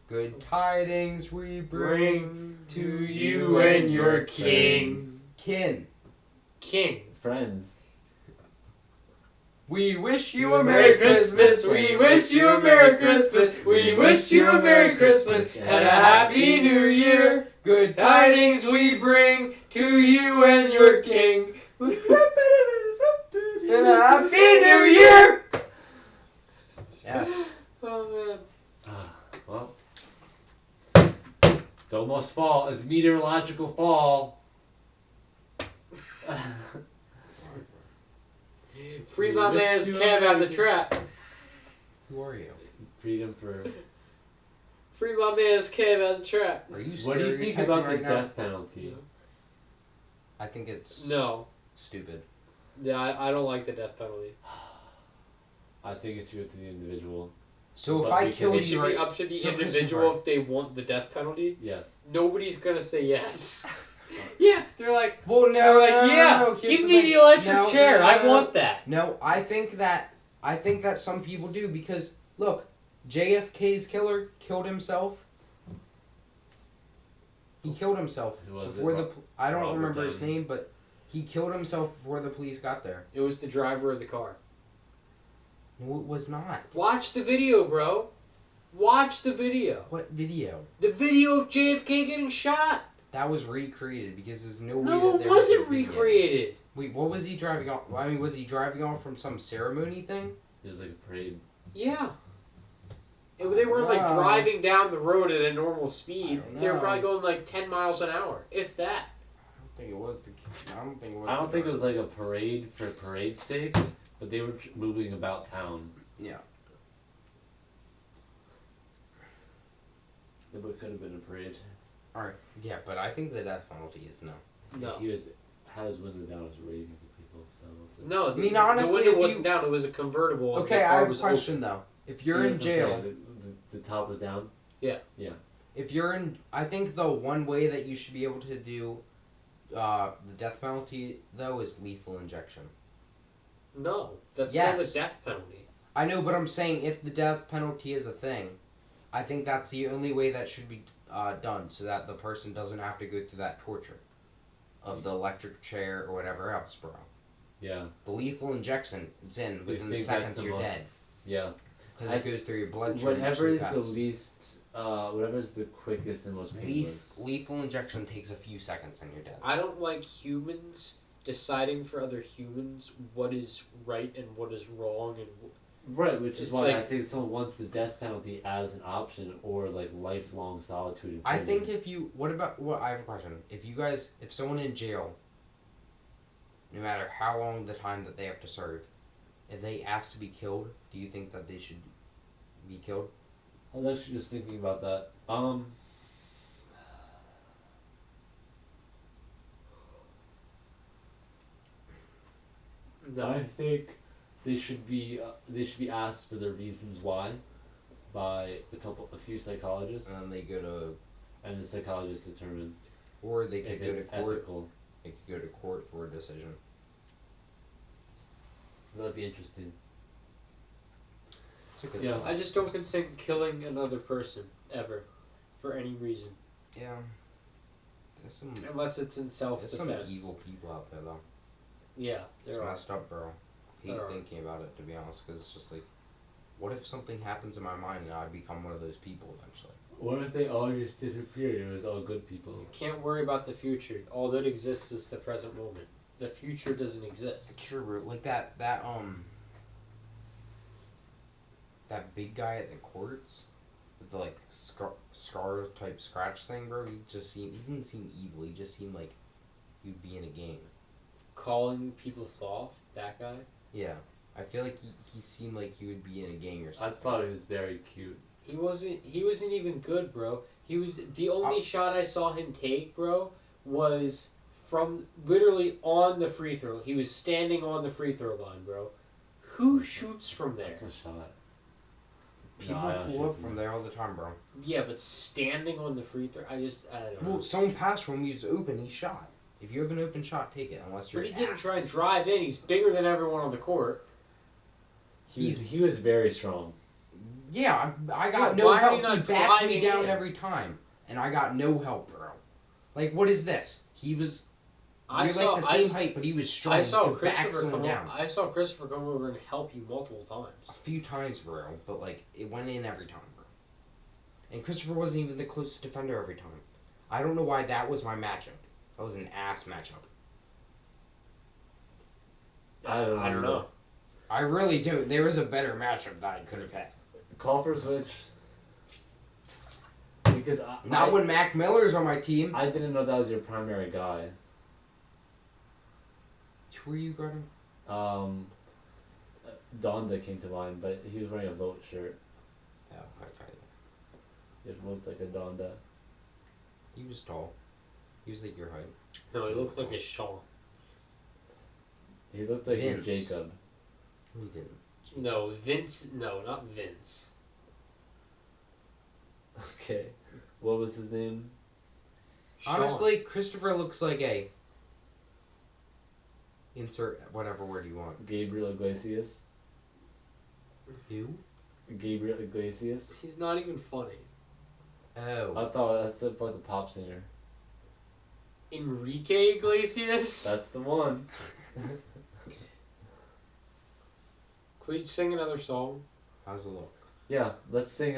Good tidings we bring to you and your king. Kin. Friends. We wish you You a Merry Christmas. We wish you a Merry Christmas. We wish you a Merry Christmas and a Happy New Year. Good Tidings we bring to you and your king. and a Happy New Year. Yes. Oh man. Well. It's almost fall. It's meteorological fall. Free my man's Cam out of the trap. Who are you? Freedom for. Free my man's Cam out of the trap. Are you What do you think stereotyping about right the now? death penalty? I think it's No. stupid. Yeah, I don't like the death penalty. I think it should go to the individual. So if But I we kill can- It you should right be up to the So, individual Christopher. if they want the death penalty. Yes. Nobody's gonna say yes. Yeah, they're like, Well, no, they're like, no, yeah, no, here's give me thing. the electric No, chair. no, I no, want that. No, I think that some people do because look, JFK's killer killed himself. He killed himself Who was before it? I don't Robert remember his Downey. name, but he killed himself before the police got there. It was the driver of the car. No, it was not. Watch the video, bro. Watch the video. What video? The video of JFK getting shot. That was recreated because there's no way No, that it there was a wasn't video. recreated. Wait, what was he driving off? I mean, was he driving off from some ceremony thing? It was like a parade. Yeah. They weren't like Wow. driving down the road at a normal speed. I don't They were know. probably going like 10 miles an hour, if that. I don't think it was the. I don't think it was. I don't the think it driver. was like a parade for parade's sake, but they were moving about town. Yeah. Yeah, but it could have been a parade. Alright. Yeah, but I think the death penalty is no. No. He had his window down, was raving to people. So it's like, No, I mean, honestly, the window if wasn't you- down. It was a convertible. and Okay, the I car have a was question though. If you're in That's what I'm jail, saying, the top was down. if you're in, I think the one way that you should be able to do the death penalty though is lethal injection. Open. No, that's Yes. still the death penalty. I know, but I'm saying if the death penalty is a thing, I think that's the only way that should be done, so that the person doesn't have to go through that torture of the electric chair or whatever else, bro. Yeah. The lethal injection, it's in within think seconds that's the you're most- dead Yeah. because it goes through your bloodstream. Whatever so is the fast. least, whatever is the quickest and most painless. Lethal injection takes a few seconds and you're dead. I don't like humans deciding for other humans what is right and what is wrong, and Right, which is It's why like- I think someone wants the death penalty as an option or like lifelong solitude in I prison. think if you, what I have a question. If someone in jail, no matter how long the time that they have to serve, if they ask to be killed, do you think that they should be killed? I was actually just thinking about that. No. I think they should be asked for their reasons why by a few psychologists, And then they go to, and the psychologists determine or they could if go it's to court. ethical. They could go to court for a decision. That'd be interesting. It's a good Yeah. thought. I just don't consider killing another person ever, for any reason, Yeah. There's some unless it's in there's some self-defense. evil people out there though. Yeah, It's there are. messed up, bro. Hate There are. thinking about it, to be honest, because it's just like, what if something happens in my mind and I become one of those people eventually? What if they all just disappeared? It was all good people. You can't worry about the future. All that exists is the present moment. The future doesn't exist. It's true, bro. Like that big guy at the courts with the like scar type scratch thing, bro. He didn't seem evil. He just seemed like he'd be in a game. Calling people soft, that guy. Yeah, I feel like he seemed like he would be in a gang or I something. thought he was very cute. He wasn't even good, bro. He was the only shot I saw him take, bro, was from literally on the free throw. He was standing on the free throw line, bro. Who shoots from there? That's a shot. People No, I don't pull shoot up from there all the time, bro. Yeah, but standing on the free throw, I don't know. Well, someone passed from him. He was open. He shot. If you have an open shot, take it. Unless you're. But he didn't ass. try and drive in. He's bigger than everyone on the court. He was very strong. Yeah, I got Yeah, no why are help. you not He backed me driving down in? every time, and I got no help, bro. Like, what is this? He was. We're like the same height, but he was strong. I saw to back Christopher someone come. down. I saw Christopher come over and help you multiple times. A few times, bro, but like it went in every time, bro. And Christopher wasn't even the closest defender every time. I don't know why that was my matchup. That was an ass matchup. I don't know. I really do. There was a better matchup that I could have had. Call for switch. Because Not when Mac Miller's on my team. I didn't know that was your primary guy. Who are you guarding? Donda came to mind, but he was wearing a Vote shirt. Oh, okay. He just looked like a Donda. He was tall. He was like your height. No, he looked like a Shaw. He looked like a Vince. Jacob. He didn't. No, Vince. No, not Vince. Okay. What was his name? Shaw. Honestly, Christopher looks like a. Insert whatever word you want. Gabriel Iglesias. Who? Gabriel Iglesias. He's not even funny. Oh. I thought that's about the pop singer. Enrique Iglesias. That's the one. Could we sing another song? How's it look? Yeah, let's sing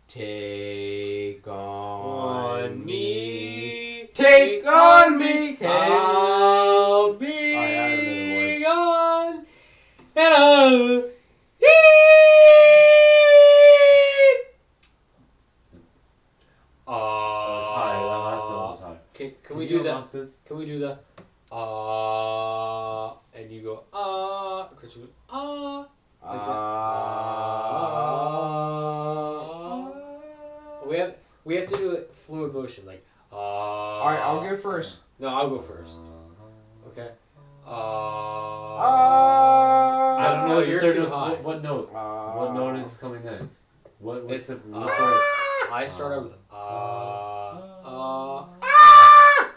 Take on me. Take on me. Take. I'll be Alright, I don't know the words. gone. Hello. That was high. That last note was high. Can we do that? unlock this? Can we do the and you go Chris goes we have to do it fluid motion like Alright, I'll go first. No, I'll go first. Okay. I don't know. you're the third too note's- high. What note? What note is coming next? What's It's the I start out with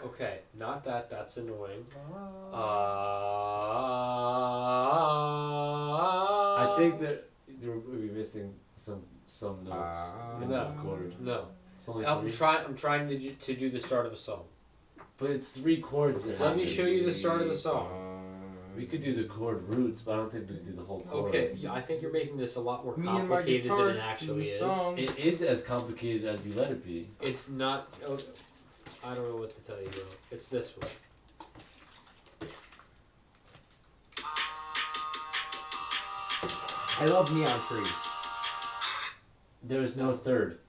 Okay, not that. That's annoying. I think that we'll be missing some notes in No. this chord. No. It's only I'm three. trying to do the start of the song. But it's 3 chords that Let me happen. show you the start of the song. We could do the chord roots, but I don't think we could do the whole chorus. Okay, yeah, I think you're making this a lot more Me and my complicated than guitar it actually in the is. song. It is as complicated as you let it be. It's not. Oh, I don't know what to tell you, bro. It's this way. I love neon trees. There was no third.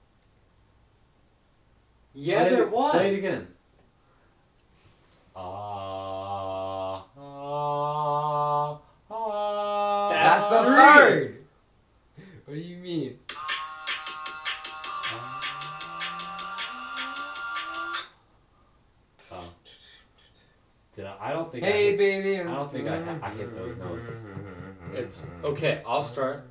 Yeah, there was. Play it again. That's the three. third. What do you mean? I don't think. Hey, baby. I don't think I hit those notes. It's okay. I'll start.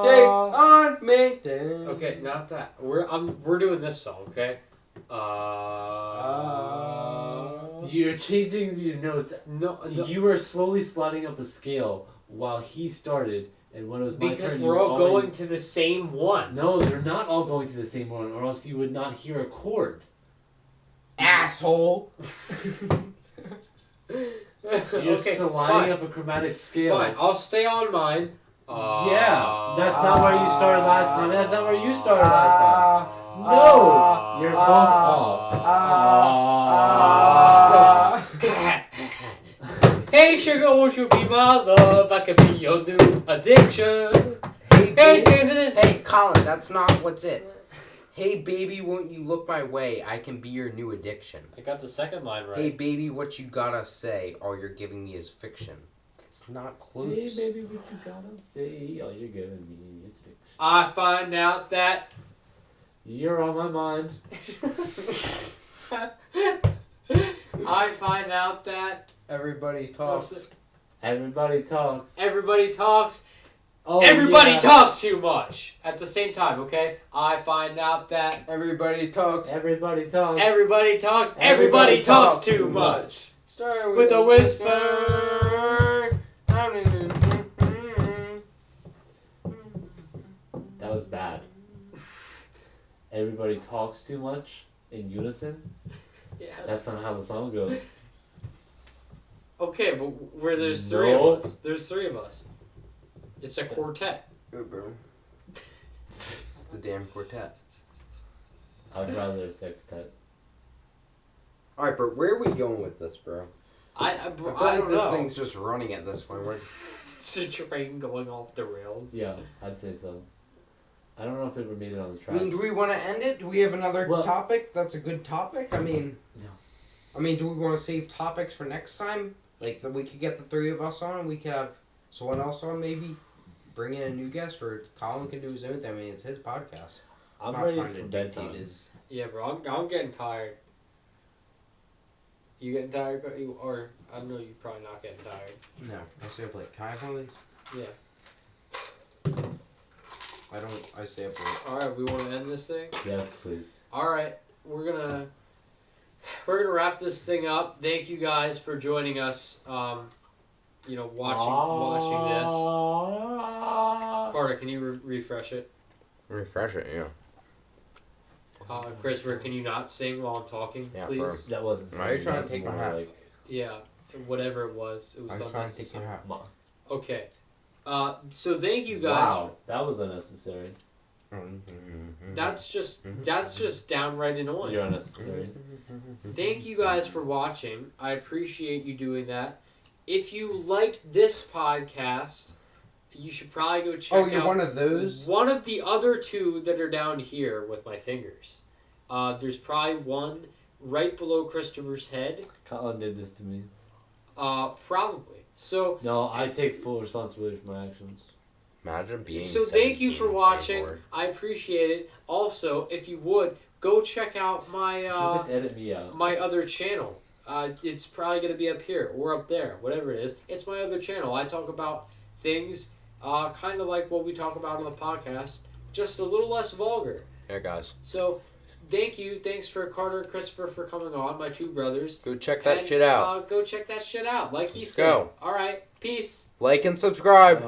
Take on me. Okay, not that. We're doing this song. Okay. You're changing your notes. No, You were slowly sliding up a scale while he started, and when it was my because turn, we're you all already... going to the same one. No, they're not all going to the same one, or else you would not hear a chord. Asshole. You're sliding up a chromatic scale. Fine, I'll stay on mine. Yeah, that's not where you started last time. That's not where you started last time. No, you're both off. Hey sugar, won't you be my love? I could be your new addiction. Hey, Colin, that's not what's it. Hey, baby, won't you look my way? I can be your new addiction. I got the second line right. Hey, baby, what you gotta say? All you're giving me is fiction. It's not close. Hey, baby, what you gotta say? All you're giving me is fiction. I find out that You're on my mind. I find out that Everybody talks. Everybody talks. everybody talks. Oh, Everybody yeah. talks too much at the same time, okay? I find out that Everybody talks. Everybody talks. everybody talks. Everybody talks too much. Start With a whisper. That was bad. Everybody talks too much in unison. Yes. That's not how the song goes. Okay, but where there's three of No. us. There's three of us. It's a quartet. It's a damn quartet. I'd rather a sextet. Alright, but where are we going with this, bro? I I feel don't like this know. thing's just running at this point. It's a train going off the rails. Yeah, I'd say so. I don't know if it ever made it on the I track. mean, do we want to end it? Do we have another Well- topic that's a good topic? I mean... No. I mean, do we want to save topics for next time? Like, that we could get the three of us on, and we could have someone else on, maybe? Bring in a new guest, or Colin can do his own thing. I mean, it's his podcast. I'm not ready trying for to bedtime. dictate his... Yeah, bro, I'm getting tired. You getting tired? Or, I know you're probably not getting tired. No, I stay up late. Can I have one of these? Yeah. I stay up late. Alright, we want to end this thing? Yes, please. Alright, we're gonna wrap this thing up. Thank you guys for joining us. Watching this. Carter, can you refresh it? Refresh it, yeah. Christopher, can you not sing while I'm talking, Yeah, please? That wasn't. Why are you singing, trying to that's take my more hat? like- Yeah, whatever it was I'm trying to take unnecessary. your hat. Okay. So thank you guys. Wow, that was unnecessary. That's just downright annoying. You're unnecessary. Thank you guys for watching. I appreciate you doing that. If you liked this podcast, you should probably go check out... Oh, you're one of those? One of the other two that are down here with my fingers. There's probably one right below Christopher's head. Colin did this to me. Probably. So... No, I take full responsibility for my actions. Imagine being So thank you for 17, watching. 24. I appreciate it. Also, if you would, go check out my... You should just edit me out. my other channel. It's probably going to be up here or up there, whatever it is. It's my other channel. I talk about things kind of like what we talk about on the podcast, just a little less vulgar. Yeah, guys. So, thank you. Thanks for Carter and Christopher for coming on, my two brothers. Go check that shit out. Go check that shit out, like he Let's said. go. All right. Peace. Like and subscribe.